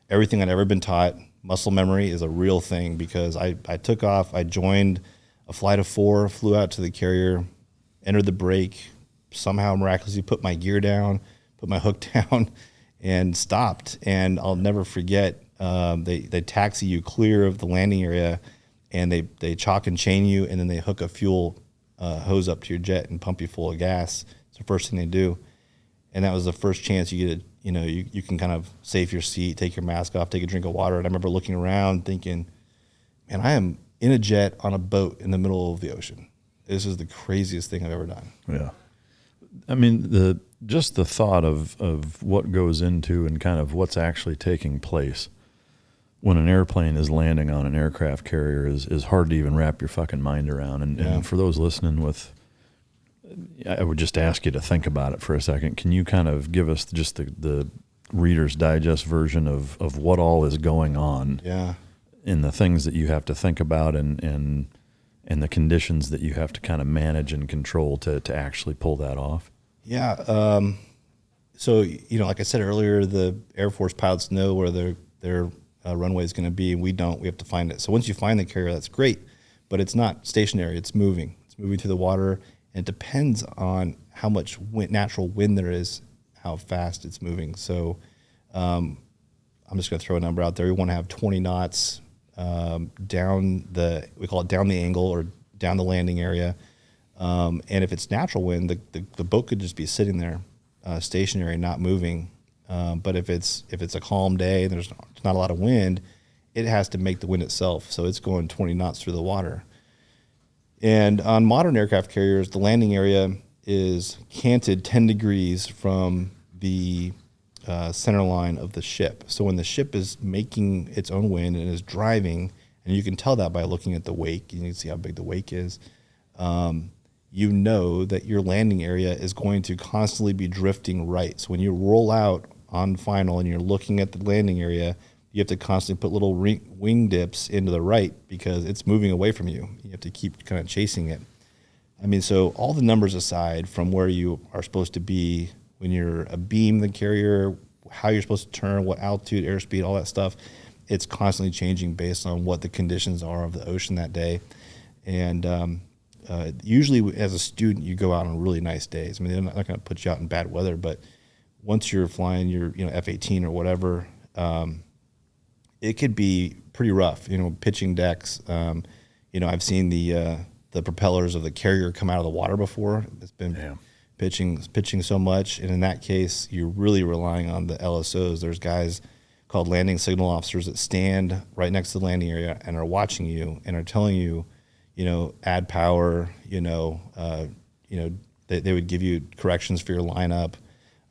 Everything I'd ever been taught. Muscle memory is a real thing, because I took off. I joined a flight of 4, flew out to the carrier, entered the brake, somehow miraculously put my gear down, put my hook down, and stopped. And I'll never forget, they taxi you clear of the landing area, and they chalk and chain you, and then they hook a fuel hose up to your jet and pump you full of gas. It's the first thing they do. And that was the first chance you get you can kind of save your seat, take your mask off, take a drink of water. And I remember looking around thinking, man, I am in a jet on a boat in the middle of the ocean. This is the craziest thing I've ever done. Yeah. I mean, just the thought of what goes into and kind of what's actually taking place when an airplane is landing on an aircraft carrier is hard to even wrap your fucking mind around. And for those listening I would just ask you to think about it for a second. Can you kind of give us just the Reader's Digest version of what all is going on? Yeah. In the things that you have to think about and the conditions that you have to kind of manage and control to actually pull that off? Yeah. So, like I said earlier, the Air Force pilots know where their runway is going to be, and we don't. We have to find it. So once you find the carrier, that's great, but it's not stationary. It's moving. It's moving through the water, and it depends on how much natural wind there is, how fast it's moving. So I'm just going to throw a number out there. We want to have 20 knots we call it down the angle or down the landing area. And if it's natural wind, the boat could just be sitting there stationary, not moving. But if it's a calm day and there's not a lot of wind, it has to make the wind itself. So it's going 20 knots through the water. And on modern aircraft carriers, the landing area is canted 10 degrees from the center line of the ship. So when the ship is making its own wind and is driving, and you can tell that by looking at the wake, you can see how big the wake is, you know that your landing area is going to constantly be drifting right. So when you roll out on final and you're looking at the landing area, you have to constantly put little wing dips into the right because it's moving away from you. You have to keep kind of chasing it. I mean, so all the numbers aside from where you are supposed to be when you're abeam the carrier, how you're supposed to turn, what altitude, airspeed, all that stuff. It's constantly changing based on what the conditions are of the ocean that day. And usually as a student, you go out on really nice days. I mean, they're not going to put you out in bad weather, but once you're flying your F-18 or whatever, it could be pretty rough. Pitching decks. I've seen the propellers of the carrier come out of the water before. It's been pitching so much, and in that case, you're really relying on the LSOs. There's guys called landing signal officers that stand right next to the landing area and are watching you and are telling you, add power. They would give you corrections for your lineup.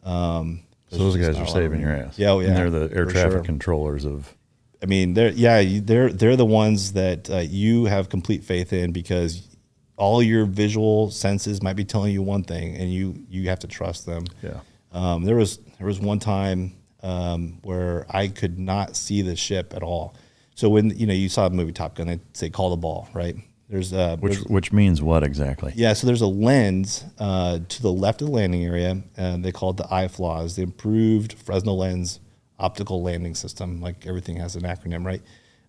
So those guys are saving your ass. Yeah, and they're the air traffic controllers of. I mean, they're the ones that you have complete faith in, because all your visual senses might be telling you one thing, and you have to trust them. Yeah. There was one time where I could not see the ship at all. So when you saw the movie Top Gun, they say call the ball, right? There's which means what exactly? Yeah, so there's a lens to the left of the landing area, and they call it the IFLAWS, the Improved Fresnel Lens Optical Landing System. Like everything has an acronym, right?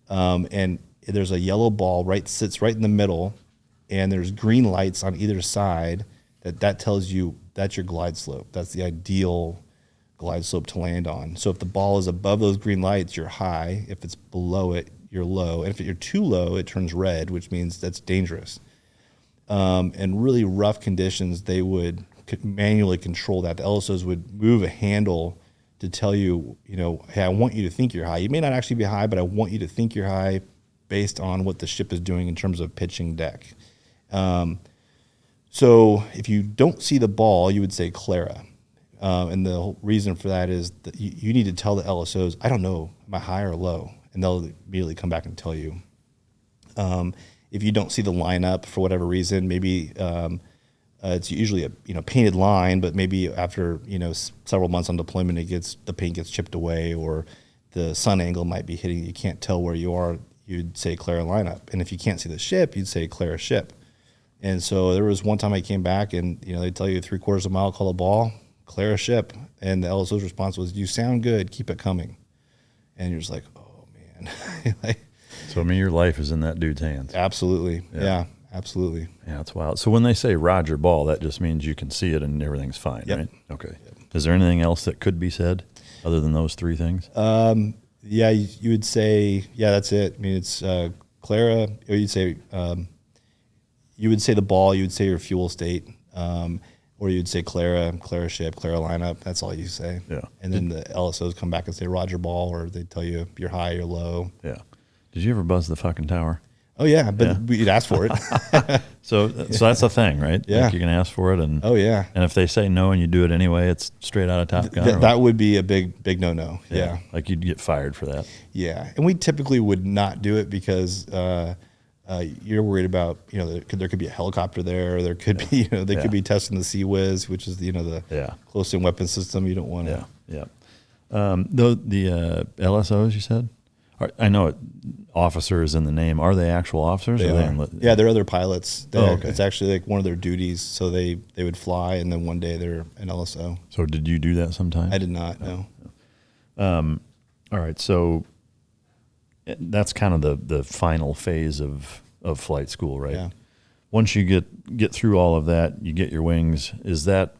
And there's a yellow ball sits right in the middle, and there's green lights on either side that tells you that's your glide slope. That's the ideal glide slope to land on. So if the ball is above those green lights, you're high. If it's below it, you're low. And if you're too low, it turns red, which means that's dangerous. And really rough conditions, they would manually control that. The LSOs would move a handle to tell you, hey, I want you to think you're high. You may not actually be high, but I want you to think you're high based on what the ship is doing in terms of pitching deck. So if you don't see the ball, you would say Clara. And the whole reason for that is that you need to tell the LSOs, I don't know, am I high or low? And they'll immediately come back and tell you. If you don't see the lineup for whatever reason, maybe it's usually a painted line, but maybe after several months on deployment, the paint gets chipped away, or the sun angle might be hitting. You can't tell where you are. You'd say Clara lineup, and if you can't see the ship, you'd say Clara ship. And so there was one time I came back, and they tell you 3/4 of a mile, call a ball, Clara ship, and the LSO's response was, "You sound good, keep it coming." And you're just like, oh man. So your life is in that dude's hands. Absolutely. Yeah, absolutely. Yeah, it's wild. So when they say Roger ball, that just means you can see it and everything's fine, right? Okay. Yep. Is there anything else that could be said other than those three things? Yeah, you would say, that's it. I mean, it's Clara, or you would say the ball, you would say your fuel state, or you'd say Clara ship, Clara lineup. That's all you say. Yeah. And then the LSOs come back and say Roger ball, or they tell you you're high, you're low. Yeah. Did you ever buzz the fucking tower? Oh yeah, but you'd ask for it. So that's the thing, right? Yeah. Like you can ask for it, and yeah. And if they say no and you do it anyway, it's straight out of Top Gun. That would be a big no. Yeah. Like you'd get fired for that. Yeah, and we typically would not do it because you're worried about there could be a helicopter there. There could be they could be testing the Sea Whiz, which is the close-in weapon system. You don't want to. Yeah. The LSOs you said. I know officer is in the name. Are they actual officers? They're other pilots. Okay. It's actually like one of their duties. So they would fly, and then one day they're an LSO. So did you do that sometime? I did not, no. All right, so that's kind of the final phase of flight school, right? Yeah. Once you get through all of that, you get your wings. Is that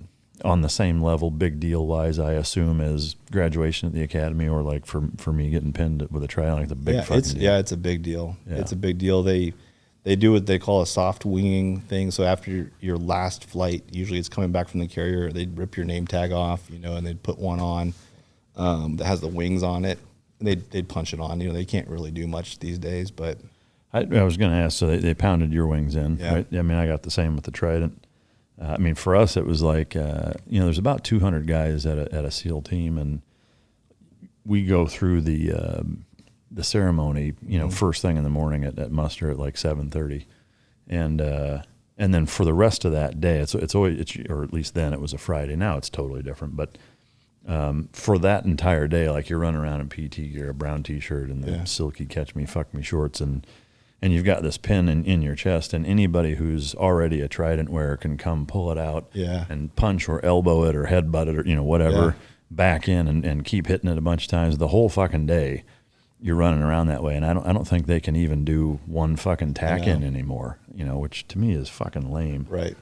on the same level, big deal wise, I assume, as graduation at the academy, or like for me getting pinned with a try, like the big fucking deal? Yeah, it's a big deal. Yeah. It's a big deal. They do what they call a soft winging thing. So after your last flight, usually it's coming back from the carrier, they'd rip your name tag off, and they'd put one on that has the wings on it, and they'd punch it on. They can't really do much these days, but I was going to ask. So they pounded your wings in, yeah. Right? I mean, I got the same with the Trident. For us, it was like, there's about 200 guys at a SEAL team, and we go through the ceremony, first thing in the morning at muster at like 7:30, and then for the rest of that day, it's always, or at least then it was a Friday. Now it's totally different, but for that entire day, like you're running around in PT gear, a brown T-shirt, and the silky catch me, fuck me shorts, and and you've got this pin in your chest, and anybody who's already a trident wearer can come pull it out and punch or elbow it or headbutt it or, whatever, back in and keep hitting it a bunch of times the whole fucking day. You're running around that way, and I don't think they can even do one fucking tack in anymore, which to me is fucking lame. Right.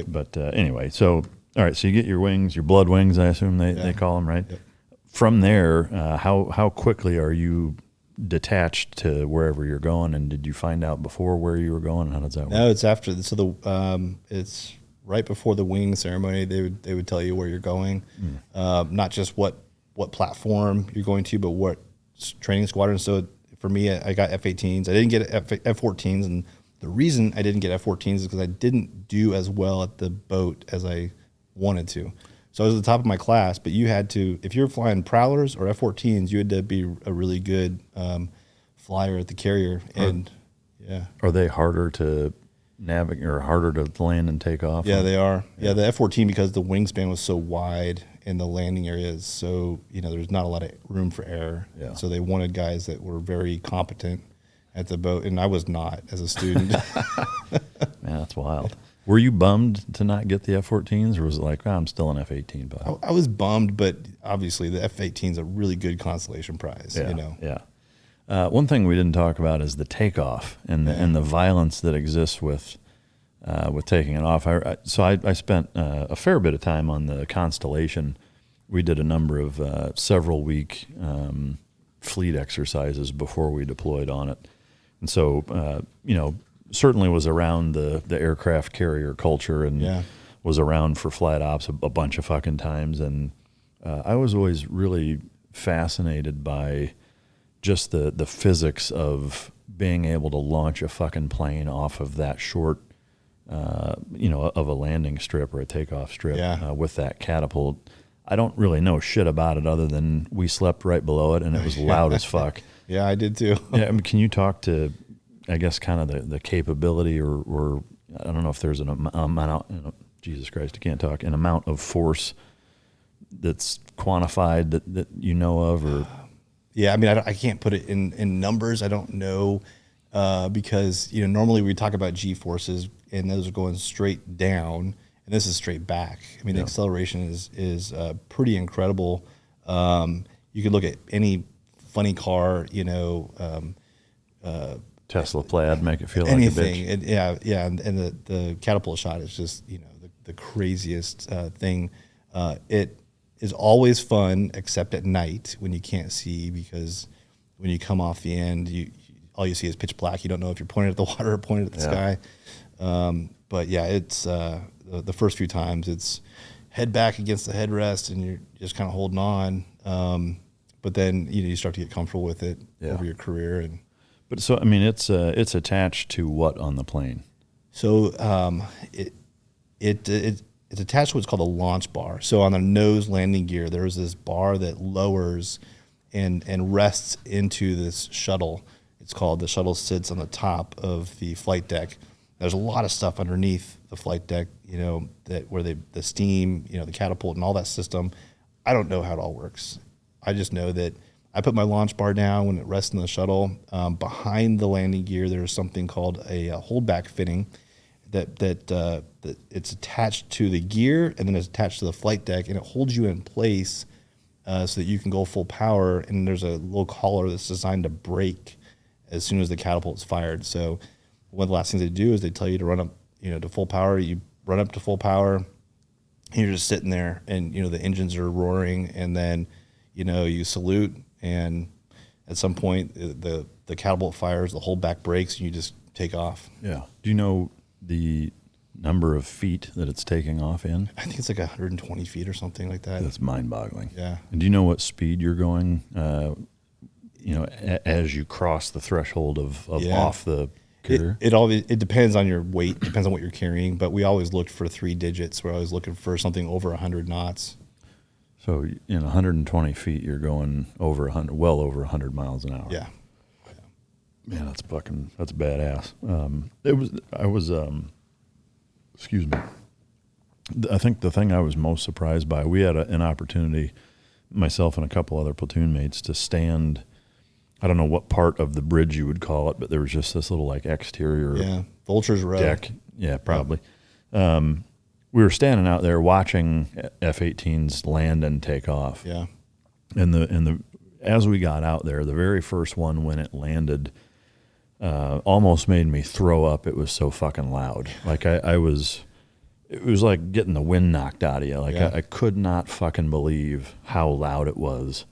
But anyway, so all right, so you get your wings, your blood wings, I assume they call them, right? Yep. From there, how quickly are you detached to wherever you're going, and did you find out before where you were going? How does that work? No, it's after. So it's right before the wing ceremony. They would tell you where you're going, not just what platform you're going to, but what training squadron. So for me, I got F-18s. I didn't get F-14s, and the reason I didn't get F-14s is because I didn't do as well at the boat as I wanted to. So I was at the top of my class, but you had to, if you're flying Prowlers or F-14s, you had to be a really good flyer at the carrier. And are they harder to navigate or harder to land and take off? Yeah, they are. Yeah, the F-14, because the wingspan was so wide and the landing area is so, there's not a lot of room for error. Yeah. So they wanted guys that were very competent at the boat, and I was not as a student. Man, that's wild. Were you bummed to not get the F-14s, or was it like, I'm still an F-18 pilot? I was bummed, but obviously the F-18 is a really good consolation prize. Yeah. One thing we didn't talk about is the takeoff and the violence that exists with taking it off. So I spent a fair bit of time on the Constellation. We did a number of several week fleet exercises before we deployed on it, and so certainly was around the aircraft carrier culture and was around for flight ops a bunch of fucking times. And I was always really fascinated by just the physics of being able to launch a fucking plane off of that short, of a landing strip or a takeoff strip with that catapult. I don't really know shit about it other than we slept right below it and it was loud as fuck. Yeah, I did too. Yeah, I mean, can you talk to, I guess, kind of the capability or I don't know if there's an amount, Jesus Christ, I can't talk, an amount of force that's quantified that you know of, or? Yeah, I mean, I can't put it in numbers. I don't know because, normally we talk about G-forces and those are going straight down and this is straight back. I mean, the acceleration is pretty incredible. You could look at any funny car, Tesla plaid, make it feel anything. like a bitch. And the catapult shot is just, the craziest thing. It is always fun, except at night when you can't see, because when you come off the end, all you see is pitch black. You don't know if you're pointed at the water or pointed at the sky. But yeah, it's the first few times it's head back against the headrest and you're just kind of holding on. But then you start to get comfortable with it over your career. And but so I mean, it's attached to what on the plane? So it's attached to what's called a launch bar. So on the nose landing gear, there's this bar that lowers and rests into this shuttle. It's called, the shuttle sits on the top of the flight deck. There's a lot of stuff underneath the flight deck, that where the steam, the catapult and all that system. I don't know how it all works. I just know that I put my launch bar down when it rests in the shuttle. Behind the landing gear, there's something called a holdback fitting that it's attached to the gear and then it's attached to the flight deck, and it holds you in place so that you can go full power. And there's a little collar that's designed to break as soon as the catapult's fired. So one of the last things they do is they tell you to run up, to full power. You run up to full power, and you're just sitting there, and the engines are roaring, and then you salute, and at some point the catapult fires, the holdback breaks, and you just take off. Yeah. Do you know the number of feet that it's taking off in? I think it's like 120 feet or something like that. That's mind-boggling. Yeah. And do you know what speed you're going, as you cross the threshold of off the cutter? It depends on your weight, depends on what you're carrying, but we always looked for 3 digits. We're always looking for something over 100 knots. So in 120 feet, you're going well over 100 miles an hour. Yeah. Man, that's badass. Excuse me. I think the thing I was most surprised by, we had an opportunity, myself and a couple other platoon mates, to stand I don't know what part of the bridge you would call it, but there was just this little like exterior Vulture's Row deck. Yeah, probably. We were standing out there watching F-18s land and take off. Yeah. And as we got out there, the very first one when it landed almost made me throw up. It was so fucking loud. Like it was like getting the wind knocked out of you. Like I could not fucking believe how loud it was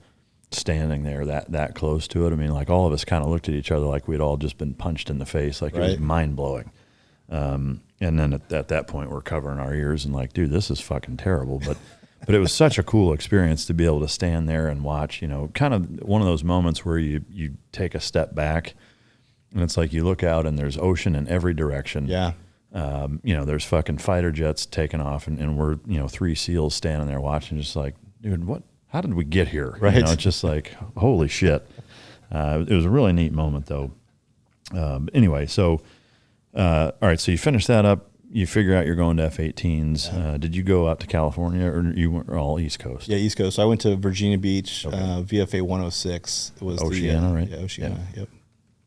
standing there that close to it. I mean, like all of us kind of looked at each other like we'd all just been punched in the face. Like it was mind blowing. And then at that point we're covering our ears and like, dude, this is fucking terrible. But it was such a cool experience to be able to stand there and watch, you know, kind of one of those moments where you take a step back and it's like you look out and there's ocean in every direction. Yeah. You know, there's fucking fighter jets taking off and we're, you know, 3 SEALs standing there watching just like, dude, how did we get here? Right. You know, it's just like, holy shit. It was a really neat moment though. Anyway, so, all right, so you finish that up. You figure out you're going to F-18s. Yeah. Did you go out to California or you were all East Coast? Yeah, East Coast. So I went to Virginia Beach, VFA 106. It was Oceana, right? Yeah, Oceana, yeah.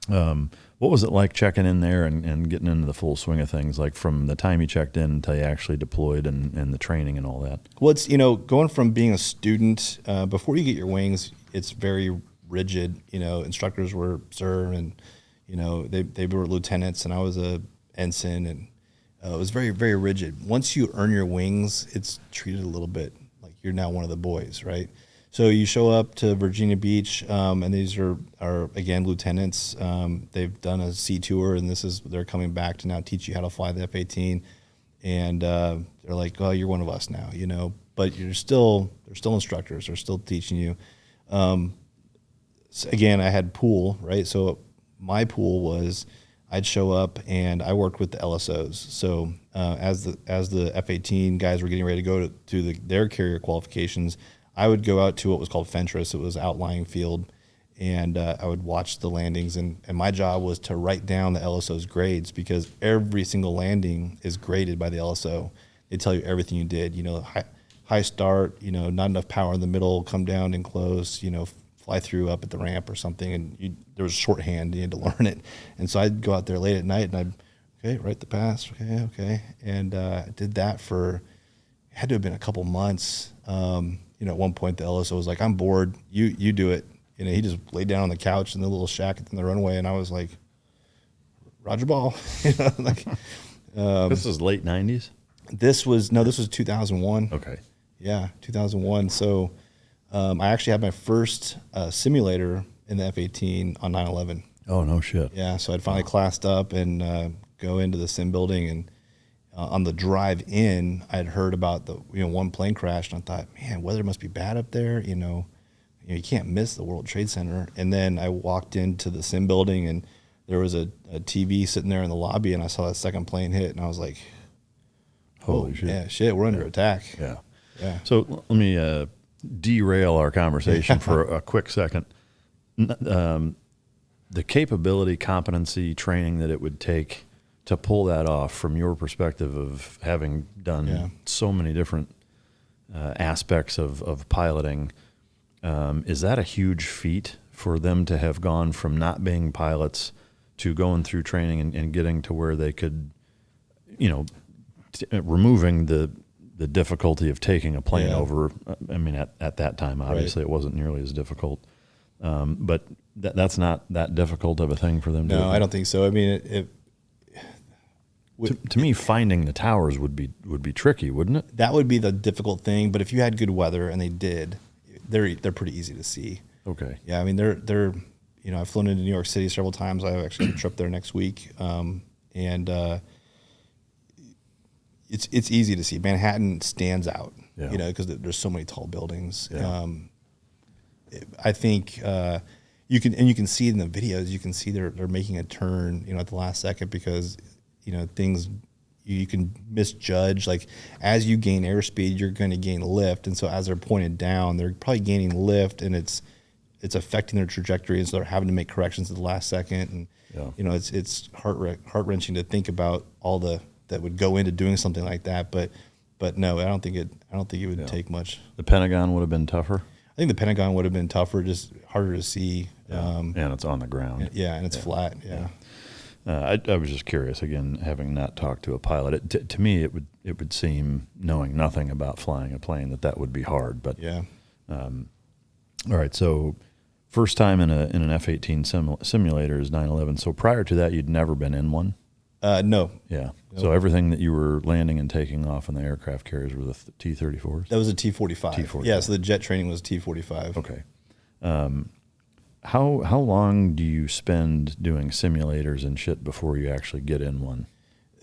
Yep. What was it like checking in there and getting into the full swing of things, like from the time you checked in until you actually deployed and the training and all that? Well, it's, you know, going from being a student, before you get your wings, it's very rigid. You know, instructors were sir and, you know, they were lieutenants and I was a ensign and it was very, very rigid. Once you earn your wings, it's treated a little bit like you're now one of the boys, right? So you show up to Virginia Beach, and these are again lieutenants. They've done a sea tour, and they're coming back to now teach you how to fly the F-18. And they're like, "Oh, you're one of us now," you know. But they're still instructors. They're still teaching you. So again, I had pool, right? So my pool was I'd show up and I worked with the LSOs. So as the F-18 guys were getting ready to go to their carrier qualifications, I would go out to what was called Fentress. It was outlying field, and I would watch the landings. And my job was to write down the LSO's grades because every single landing is graded by the LSO. They tell you everything you did. You know, high start, you know, not enough power in the middle, come down and close, you know, fly through up at the ramp or something. And there was shorthand, you had to learn it. And so I'd go out there late at night and write the pass, okay. And I did that for, it had to have been a couple months. You know, at one point the LSO was like, "I'm bored. You do it." You know, he just laid down on the couch in the little shack in the runway, and I was like, "Roger ball." You know, like, this is late 90s? This was 2001. Okay. Yeah, 2001. So I actually had my first simulator in the F-18 on 9/11. Oh, no shit. Yeah, so I'd finally classed up and go into the sim building, and on the drive in, I'd heard about one plane crash, and I thought, man, weather must be bad up there. You know, you can't miss the World Trade Center. And then I walked into the sim building, and there was a TV sitting there in the lobby, and I saw that second plane hit, and I was like, holy shit. Yeah, shit, we're under attack. Yeah. Yeah. So let me derail our conversation for a quick second. The capability, competency, training that it would take to pull that off from your perspective of having done so many different aspects of piloting, is that a huge feat for them to have gone from not being pilots to going through training and getting to where they could, you know, removing the difficulty of taking a plane over? I mean, at that time, obviously it wasn't nearly as difficult, but that's not that difficult of a thing for them to do. No, I don't think so. I mean, to me, finding the towers would be tricky, wouldn't it? That would be the difficult thing. But if you had good weather, and they did, they're pretty easy to see. Okay. Yeah, I mean they're you know, I've flown into New York City several times. I actually have a trip there next week, and it's easy to see. Manhattan stands out, you know, because there's so many tall buildings. Yeah. I think you can see in the videos. You can see they're making a turn, you know, at the last second because, you know, things you can misjudge. Like as you gain airspeed, you're going to gain lift, and so as they're pointed down, they're probably gaining lift, and it's affecting their trajectory, and so they're having to make corrections at the last second. And you know, it's heart wrenching to think about all that would go into doing something like that. But no, I don't think it would take much. The Pentagon would have been tougher. I think the Pentagon would have been tougher, just harder to see. And it's on the ground. And it's flat. Yeah. I was just curious, again, having not talked to a pilot. To me, it would seem, knowing nothing about flying a plane, that would be hard. But Yeah. all right, so first time in an F-18 simulator is 9/11. So prior to that, you'd never been in one? No. Yeah. Nope. So everything that you were landing and taking off in the aircraft carriers were the T-34s? That was a T-45. T-45. Yeah, so the jet training was T-45. Okay. How long do you spend doing simulators and shit before you actually get in one?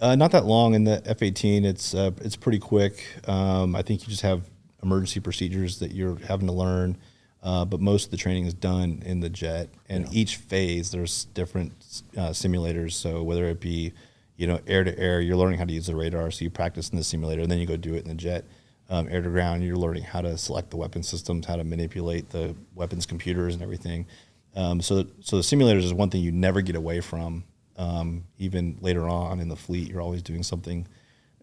Not that long. In the F-18, it's pretty quick. I think you just have emergency procedures that you're having to learn, but most of the training is done in the jet. And each phase, there's different simulators. So whether it be, air to air, you're learning how to use the radar, so you practice in the simulator, and then you go do it in the jet. Air to ground, you're learning how to select the weapon systems, how to manipulate the weapons computers and everything. So the simulators is one thing you never get away from. Even later on in the fleet, you're always doing something.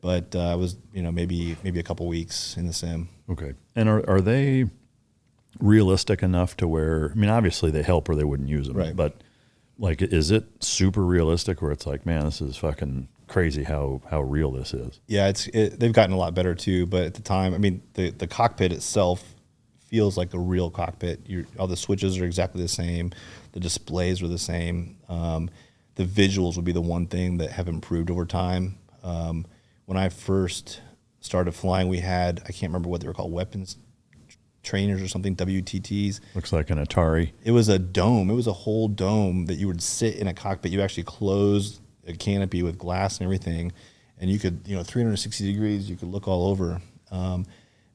But I was, maybe a couple weeks in the sim. Okay. And are they realistic enough to where, I mean, obviously they help or they wouldn't use them. Right. But like, is it super realistic where it's like, man, this is fucking crazy how real this is? Yeah, they've gotten a lot better too. But at the time, I mean, the cockpit itself feels like a real cockpit. All the switches are exactly the same. The displays are the same. The visuals would be the one thing that have improved over time. When I first started flying, we had, I can't remember what they were called, weapons trainers or something, WTTs. Looks like an Atari. It was a dome. It was a whole dome that you would sit in a cockpit. You actually close a canopy with glass and everything, and you could, 360 degrees, you could look all over.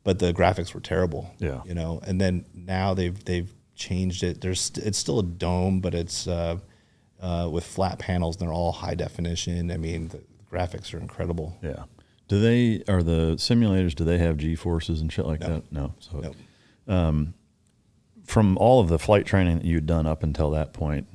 But the graphics were terrible. Yeah. And then now they've changed it. It's still a dome, but it's with flat panels, and they're all high definition. I mean, the graphics are incredible. Yeah. Are the simulators, do they have G-forces and shit like that? No. So from all of the flight training that you'd done up until that point,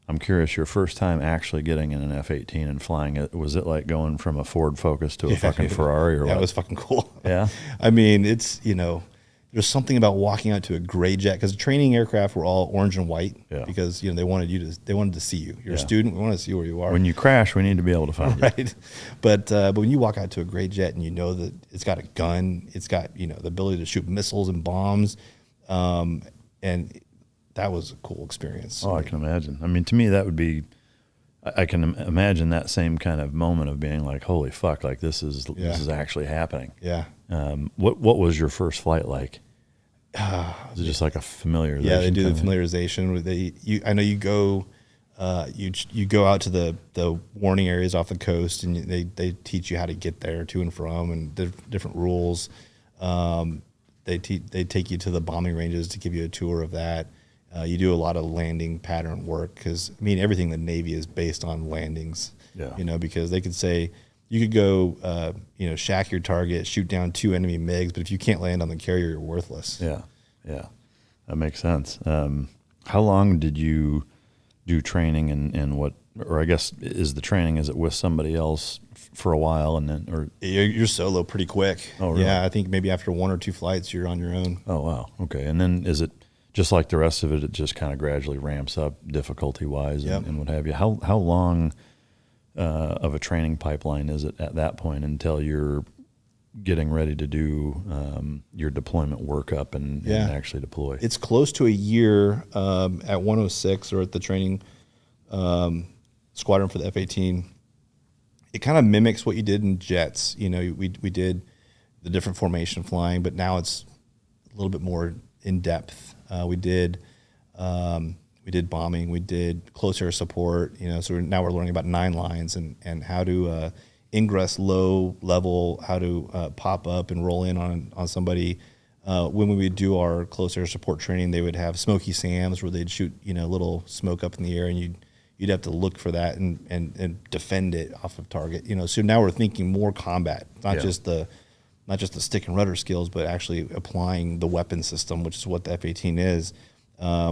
I'm curious, your first time actually getting in an F-18 and flying it, was it like going from a Ford Focus to a fucking Ferrari or what? It was fucking cool. Yeah. I mean, it's, there's something about walking out to a gray jet, because the training aircraft were all orange and white because, they wanted to see you. You're a student. We want to see where you are. When you crash, we need to be able to find you. Right. But when you walk out to a gray jet and you know that it's got a gun, it's got, the ability to shoot missiles and bombs, and that was a cool experience. Oh, I can imagine. I mean, to me, that would be, I can imagine that same kind of moment of being like, holy fuck, like this is actually happening. Yeah. What was your first flight like? Is it just like a familiarization? Yeah, they do the familiarization. I know you go, you go out to the warning areas off the coast, and they teach you how to get there to and from, and different rules. They take you to the bombing ranges to give you a tour of that. You do a lot of landing pattern work, because everything in the Navy is based on landings. Yeah. Because they could say you could go, shack your target, shoot down 2 enemy MiGs, but if you can't land on the carrier, you're worthless. Yeah, that makes sense. How long did you do training, and what? Or I guess is it with somebody else for a while, and then or you're solo pretty quick? Oh, really? Yeah, I think maybe after 1 or 2 flights, you're on your own. Oh wow, okay. And then is it just like the rest of it? It just kind of gradually ramps up difficulty wise and what have you. How long of a training pipeline is it at that point until you're getting ready to do your deployment workup and actually deploy? It's close to a year at 106, or at the training squadron for the F-18. It kind of mimics what you did in jets. We did the different formation flying, but now it's a little bit more in depth. We did bombing, we did close air support. So now we're learning about 9 lines and how to ingress low level, how to pop up and roll in on somebody. When we would do our close air support training, they would have smoky SAMs where they'd shoot little smoke up in the air, and you'd have to look for that and defend it off of target. So now we're thinking more combat, not just the stick and rudder skills, but actually applying the weapon system, which is what the F-18 is.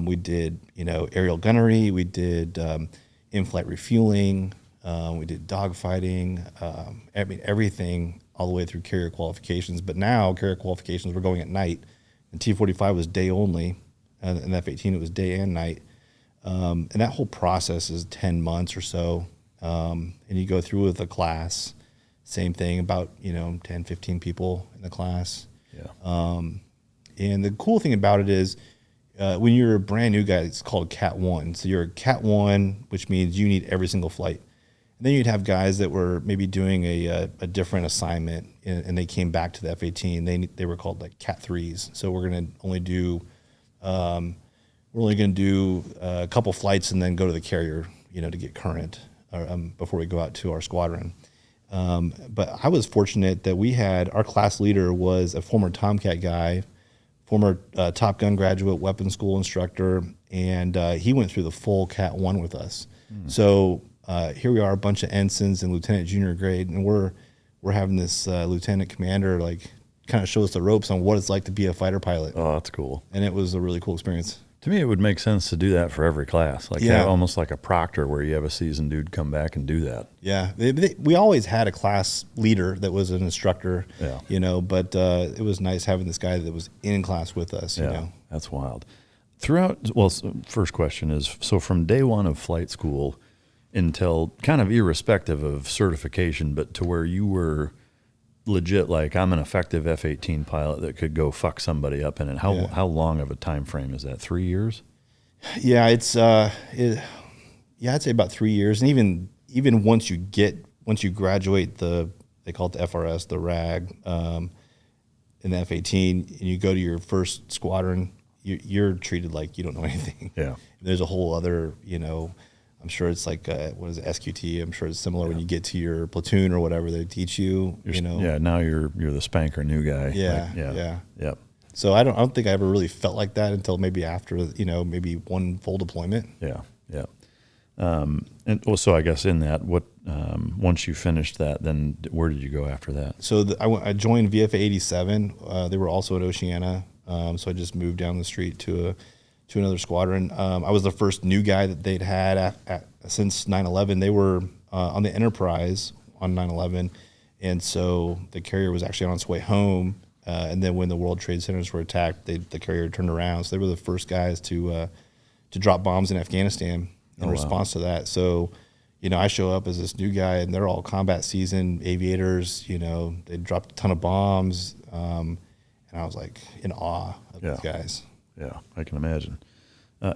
We did aerial gunnery, we did in-flight refueling, we did dogfighting. Everything all the way through carrier qualifications. But now carrier qualifications, we're going at night, and T-45 was day only, and F-18 it was day and night. And that whole process is 10 months or so. And you go through with a class, same thing, about, 10, 15 people in the class. Yeah. And the cool thing about it is when you're a brand new guy, it's called Cat 1. So you're a Cat 1, which means you need every single flight. And then you'd have guys that were maybe doing a different assignment, and they came back to the F-18. They were called like Cat 3s. So we're going to only do a couple flights and then go to the carrier, to get current before we go out to our squadron. But I was fortunate that we had, our class leader was a former Tomcat guy, former Top Gun graduate, weapons school instructor, and he went through the full Cat 1 with us. So here we are, a bunch of ensigns and lieutenant junior grade, and we're having this lieutenant commander kind of show us the ropes on what it's like to be a fighter pilot. Oh, that's cool. And it was a really cool experience. To me, it would make sense to do that for every class, almost like a proctor where you have a seasoned dude come back and do that. Yeah, we always had a class leader that was an instructor, but it was nice having this guy that was in class with us, That's wild. First question is, so from day one of flight school until kind of irrespective of certification, but to where you were legit, like, I'm an effective F-18 pilot that could go fuck somebody up in it. How long of a time frame is that? 3 years? Yeah, it's I'd say about 3 years. And even once you graduate they call it the FRS, the RAG, in the F-18, and you go to your first squadron, you're treated like you don't know anything. Yeah. There's a whole other, I'm sure it's like, what is it, SQT? I'm sure it's similar when you get to your platoon or whatever they teach you, Yeah, now you're the spanker new guy. Yeah. Yep. So I don't think I ever really felt like that until maybe after, maybe one full deployment. Yeah. And also, I guess in that, once you finished that, then where did you go after that? So I joined VFA 87. They were also at Oceana. So I just moved down the street to another squadron. I was the first new guy that they'd had since 9/11. They were on the Enterprise on 9/11, and so the carrier was actually on its way home. And then when the World Trade Centers were attacked, the carrier turned around. So they were the first guys to drop bombs in Afghanistan in response to that. So, I show up as this new guy, and they're all combat seasoned aviators. They dropped a ton of bombs, and I was like in awe of these guys. Yeah, I can imagine.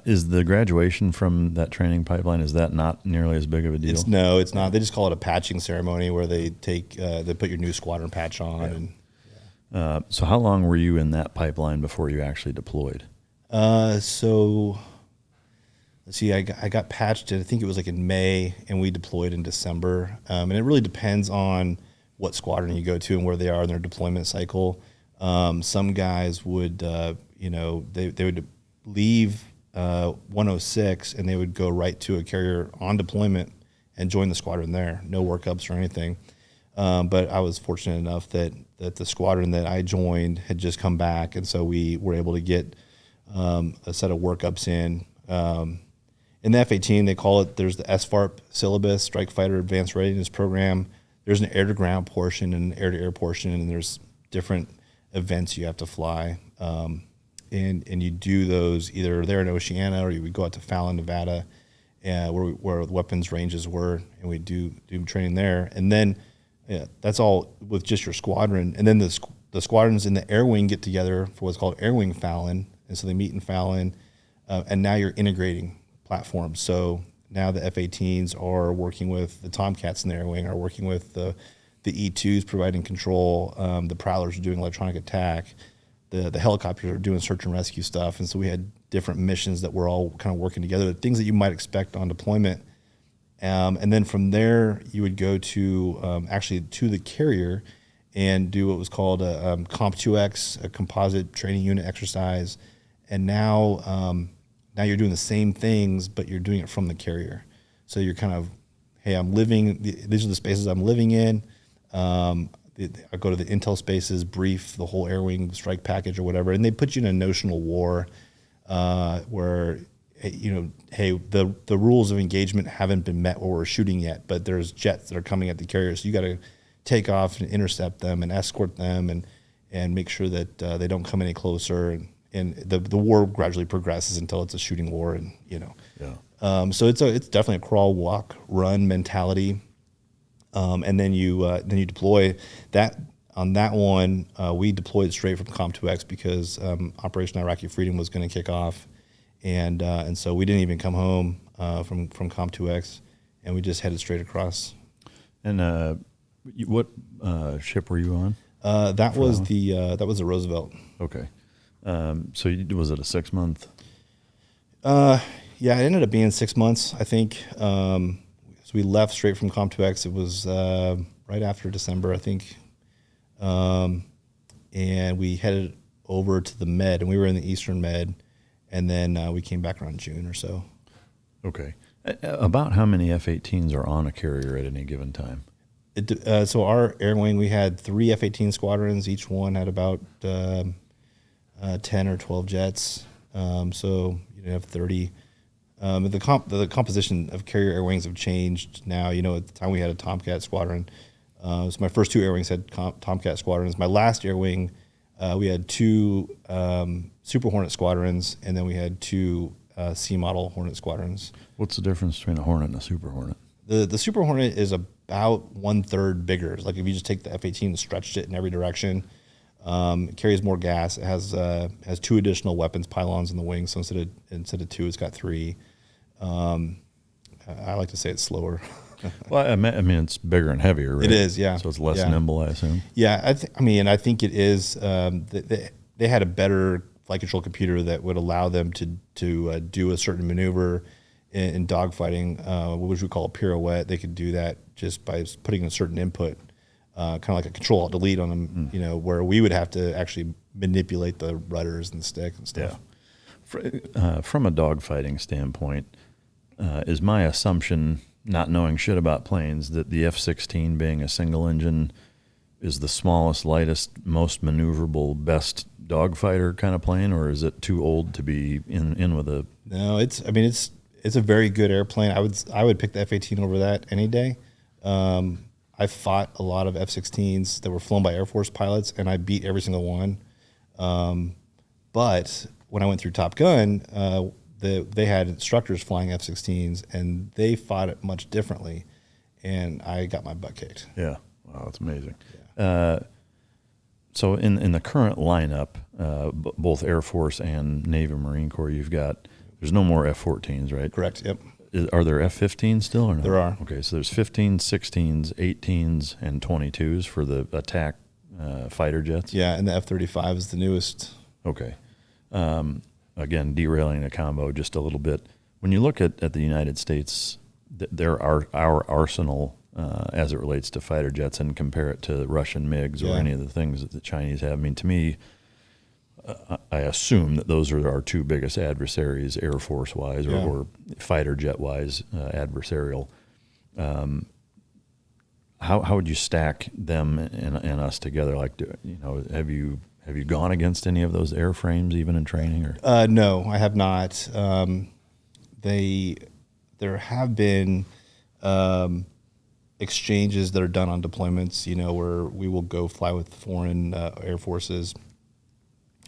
Is the graduation from that training pipeline, is that not nearly as big of a deal? No, it's not. They just call it a patching ceremony where they they put your new squadron patch on. Yeah. So how long were you in that pipeline before you actually deployed? So let's see, I got patched, I think it was like in May, and we deployed in December. And it really depends on what squadron you go to and where they are in their deployment cycle. Some guys would, they would leave 106 and they would go right to a carrier on deployment and join the squadron there. No workups or anything. But I was fortunate enough that the squadron that I joined had just come back, and so we were able to get a set of workups in. In the F-18, they call it, there's the SFARP syllabus, Strike Fighter Advanced Readiness Program. There's an air-to-ground portion and an air-to-air portion, and there's different events you have to fly. And you do those either there in Oceana, or you would go out to Fallon, Nevada, where the weapons ranges were, and we do training there. And then that's all with just your squadron. And then the squadrons in the air wing get together for what's called Air Wing Fallon, and so they meet in Fallon, and now you're integrating platforms. So now the F-18s are working with the Tomcats in the air wing, are working with the E-2s providing control, the Prowlers are doing electronic attack, the helicopters are doing search and rescue stuff. And so we had different missions that were all kind of working together, things that you might expect on deployment. And then from there, you would go to actually to the carrier and do what was called a Comp2X, a composite training unit exercise. And now you're doing the same things, but you're doing it from the carrier. So you're kind of, hey, these are the spaces I'm living in. I go to the intel spaces, brief the whole air wing strike package or whatever, and they put you in a notional war where, hey, the rules of engagement haven't been met where we're shooting yet, but there's jets that are coming at the carrier, so you got to take off and intercept them and escort them and make sure that they don't come any closer. and the war gradually progresses until it's a shooting war, and Yeah. so it's definitely a crawl, walk, run mentality, and then you deploy that. On that one, we deployed straight from Com2X because Operation Iraqi Freedom was going to kick off, and so we didn't even come home from Com2X, and we just headed straight across. And what ship were you on? That was the Roosevelt. Okay. So was it a 6 month? Yeah, it ended up being 6 months, I think. So we left straight from Com2X. It was right after December, I think. And we headed over to the Med, and we were in the Eastern Med, and then we came back around June or so. Okay. About how many F-18s are on a carrier at any given time? So our air wing, we had 3 F-18 squadrons. Each one had about 10 or 12 jets. So you have 30. The composition of carrier air wings have changed now. At the time we had a Tomcat squadron. So my first 2 air wings had Tomcat squadrons. My last air wing, we had 2 Super Hornet squadrons, and then we had 2 C model Hornet squadrons. What's the difference between a Hornet and a Super Hornet? The Super Hornet is about 1/3 bigger. Like if you just take the F-18 and stretched it in every direction, it carries more gas. It has 2 additional weapons pylons in the wing, so instead of 2, it's got 3. I like to say it's slower. Well, I mean, it's bigger and heavier, right? It is, yeah. So it's less nimble, I assume. Yeah, I think it is. They had a better flight control computer that would allow them to do a certain maneuver in dogfighting, which we call a pirouette. They could do that just by putting a certain input, kind of like a Control-Alt-Delete on them. Where we would have to actually manipulate the rudders and the stick and stuff. Yeah. From a dogfighting standpoint, is my assumption, not knowing shit about planes, that the F-16 being a single engine is the smallest, lightest, most maneuverable, best dogfighter kind of plane, or is it too old to be in with a? No, it's a very good airplane. I would pick the F-18 over that any day. I fought a lot of F-16s that were flown by Air Force pilots, and I beat every single one. But when I went through Top Gun, they had instructors flying F-16s, and they fought it much differently, and I got my butt kicked. Yeah, wow, that's amazing. Yeah. So in the current lineup, both Air Force and Navy Marine Corps, there's no more F-14s, right? Correct. Yep. Are there F-15s still or no? There are. Okay, so there's 15s, 16s, 18s, and 22s for the attack fighter jets. Yeah, and the F-35 is the newest. Okay. Again, derailing the combo just a little bit. When you look at the United States, our arsenal as it relates to fighter jets, and compare it to Russian MiGs or any of the things that the Chinese have, I mean, to me, I assume that those are our 2 biggest adversaries, Air Force-wise or fighter jet-wise, adversarial. How would you stack them and us together? Like, have you gone against any of those airframes even in training? Or no, I have not. There have been exchanges that are done on deployments, where we will go fly with foreign air forces.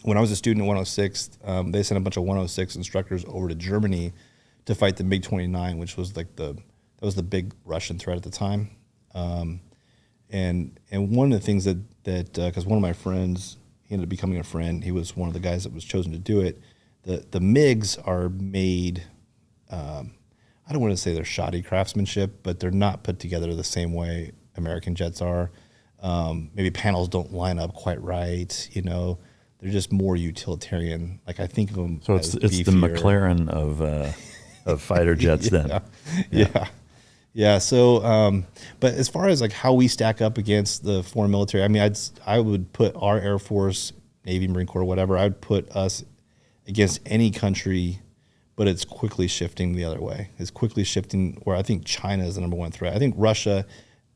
When I was a student at 106, they sent a bunch of 106 instructors over to Germany to fight the MiG-29, which was that was the big Russian threat at the time. And one of the things that because one of my friends, he ended up becoming a friend. He was one of the guys that was chosen to do it. The MiGs are made. I don't want to say they're shoddy craftsmanship, but they're not put together the same way American jets are. Maybe panels don't line up quite right. They're just more utilitarian. Like I think of them. So it's the McLaren of fighter jets then. Yeah. So, but as far as like how we stack up against the foreign military, I mean, I would put our Air Force, Navy, Marine Corps, whatever. I would put us against any country, but it's quickly shifting the other way. It's quickly shifting where I think China is the number 1 threat. I think Russia,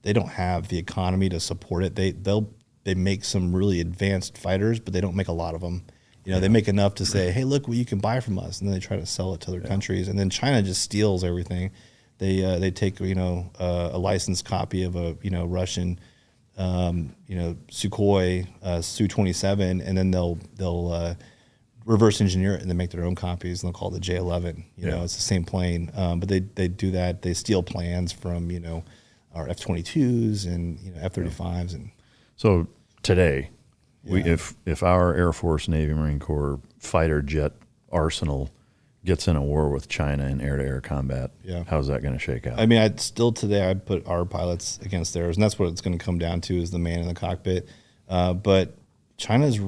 they don't have the economy to support it. They make some really advanced fighters, but they don't make a lot of them. They make enough to say, hey, look what you can buy from us. And then they try to sell it to other countries. And then China just steals everything. They take, a licensed copy of a, Russian, Sukhoi, Su-27, and then they'll reverse engineer it and then make their own copies, and they'll call it the J11. You know, it's the same plane, but they do that. They steal plans from, you know, our F-22s and, you know, F-35s. And so today, if our Air Force, Navy, Marine Corps fighter jet arsenal gets in a war with China in air-to-air combat, how's that going to shake out? I mean, I'd put our pilots against theirs, and that's what it's going to come down to, is the man in the cockpit. But China's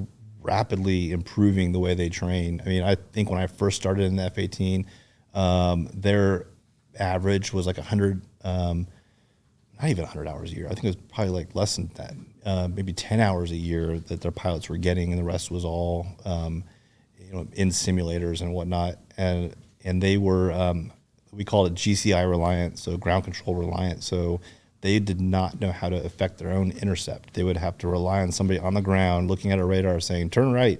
rapidly improving the way they train. I mean, I think when I first started in the F-18, their average was like 100, not even 100 hours a year. I think it was probably like less than that, maybe 10 hours a year that their pilots were getting, and the rest was all, you know, in simulators and whatnot. And they were, we called it GCI reliant, so ground control reliant. So they did not know how to affect their own intercept. They would have to rely on somebody on the ground looking at a radar saying, turn right,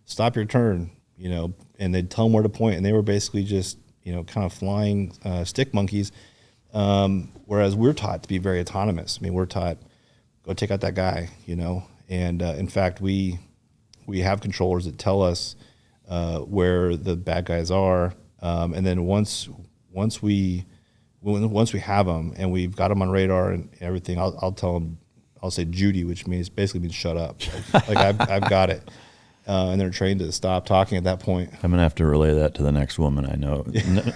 stop your turn, you know, and they'd tell them where to point. And they were basically just, you know, kind of flying stick monkeys. Whereas we're taught to be very autonomous. I mean, we're taught, go take out that guy, you know. And in fact, we have controllers that tell us where the bad guys are. And then once we have them and we've got them on radar and everything, I'll tell them, I'll say Judy, which basically means shut up. Like I've got it. And they're trained to stop talking at that point. I'm gonna have to relay that to the next woman I know.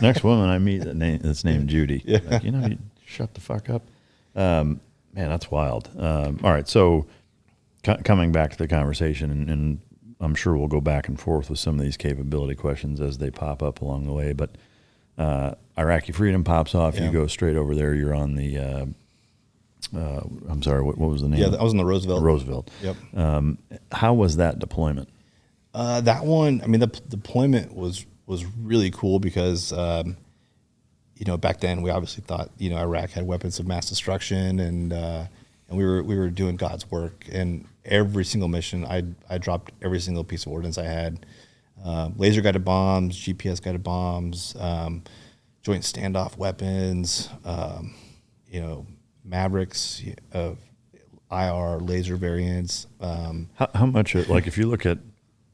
Next woman I meet that's named Judy. Yeah. Like, you know, you shut the fuck up. Man, that's wild. All right, so coming back to the conversation, and I'm sure we'll go back and forth with some of these capability questions as they pop up along the way. But Iraqi Freedom pops off. You go straight over there. You're on the. I'm sorry. What was the name? Yeah, I was on the Roosevelt. Roosevelt. Yep. How was that deployment? That one, I mean, the deployment was really cool because, you know, back then we obviously thought, you know, Iraq had weapons of mass destruction, and we were doing God's work. And every single mission, I dropped every single piece of ordnance I had, laser guided bombs, GPS guided bombs, joint standoff weapons, you know, Mavericks, IR laser variants. How much? Like, if you look at,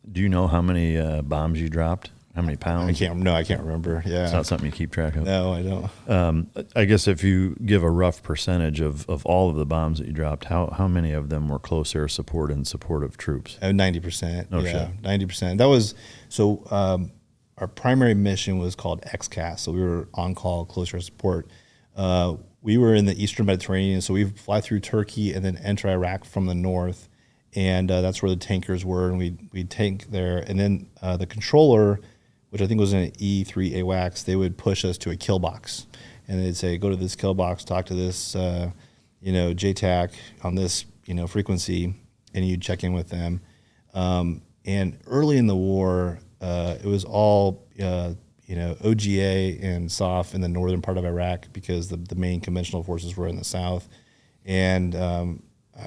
do you know how many bombs you dropped? How many pounds? I can't remember. Yeah, it's not something you keep track of. No, I don't. I guess if you give a rough percentage of all of the bombs that you dropped, how many of them were close air support and supportive troops? 90%. No shit. 90%. That was so. Our primary mission was called XCAS, so we were on call close air support. We were in the Eastern Mediterranean, so we fly through Turkey and then enter Iraq from the north, and that's where the tankers were, and we'd tank there. And then the controller, which I think was an E3 AWACS, they would push us to a kill box, and they'd say, go to this kill box, talk to this, you know, JTAC on this, you know, frequency, and you'd check in with them. And early in the war, it was all, you know, OGA and SOF in the northern part of Iraq because the main conventional forces were in the south. And I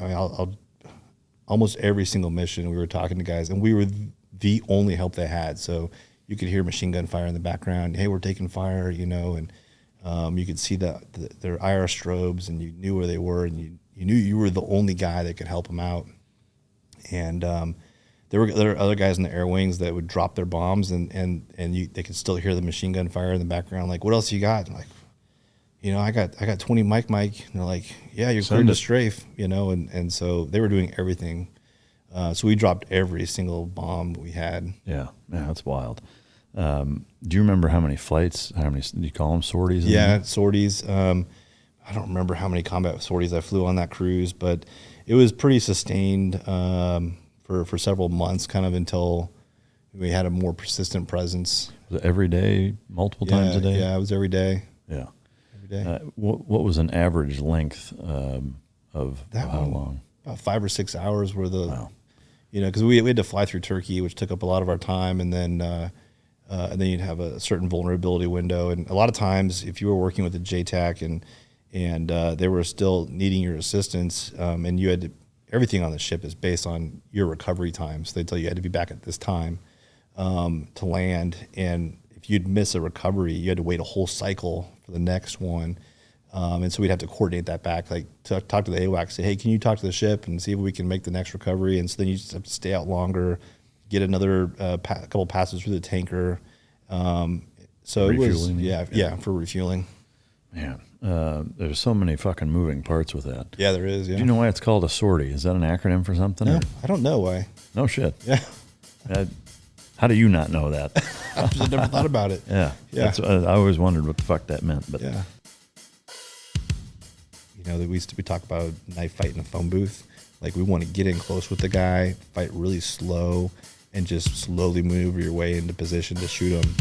mean, almost every single mission we were talking to guys, and we were the only help they had. So you could hear machine gun fire in the background. Hey, we're taking fire, you know, and you could see their IR strobes, and you knew where they were, and you knew you were the only guy that could help them out. And there were other guys in the air wings that would drop their bombs, and they could still hear the machine gun fire in the background. Like, what else you got? I'm like, you know, I got 20 Mike. And they're like, yeah, you're cleared to strafe, you know, and so they were doing everything. So we dropped every single bomb we had. Yeah, that's wild. Do you remember how many flights? How many do you call them, sorties? Yeah, sorties. I don't remember how many combat sorties I flew on that cruise, but it was pretty sustained for several months, kind of until we had a more persistent presence. Was it every day, multiple times a day? Yeah, it was every day. Yeah, every day. What was an average length of how long? About 5 or 6 hours were the, wow. You know, because we had to fly through Turkey, which took up a lot of our time, and then you'd have a certain vulnerability window. And a lot of times, if you were working with a JTAC and they were still needing your assistance, and you had to, everything on the ship is based on your recovery times. They tell you had to be back at this time to land, and if you'd miss a recovery, you had to wait a whole cycle for the next one. And so we'd have to coordinate that back, like talk to the AWAC, say, hey, can you talk to the ship and see if we can make the next recovery? And so then you just have to stay out longer, get another couple passes through the tanker. So Refueling. it was, for refueling. Man, there's so many fucking moving parts with that. Yeah, there is. Yeah. Do you know why it's called a sortie? Is that an acronym for something? No, or- I don't know why. No shit. Yeah. How do you not know that? I've just never thought about it. Yeah. Yeah. That's, I always wondered what the fuck that meant. But Yeah. You know, we talk about knife fight in a phone booth. Like, we want to get in close with the guy, fight really slow, and just slowly move your way into position to shoot him.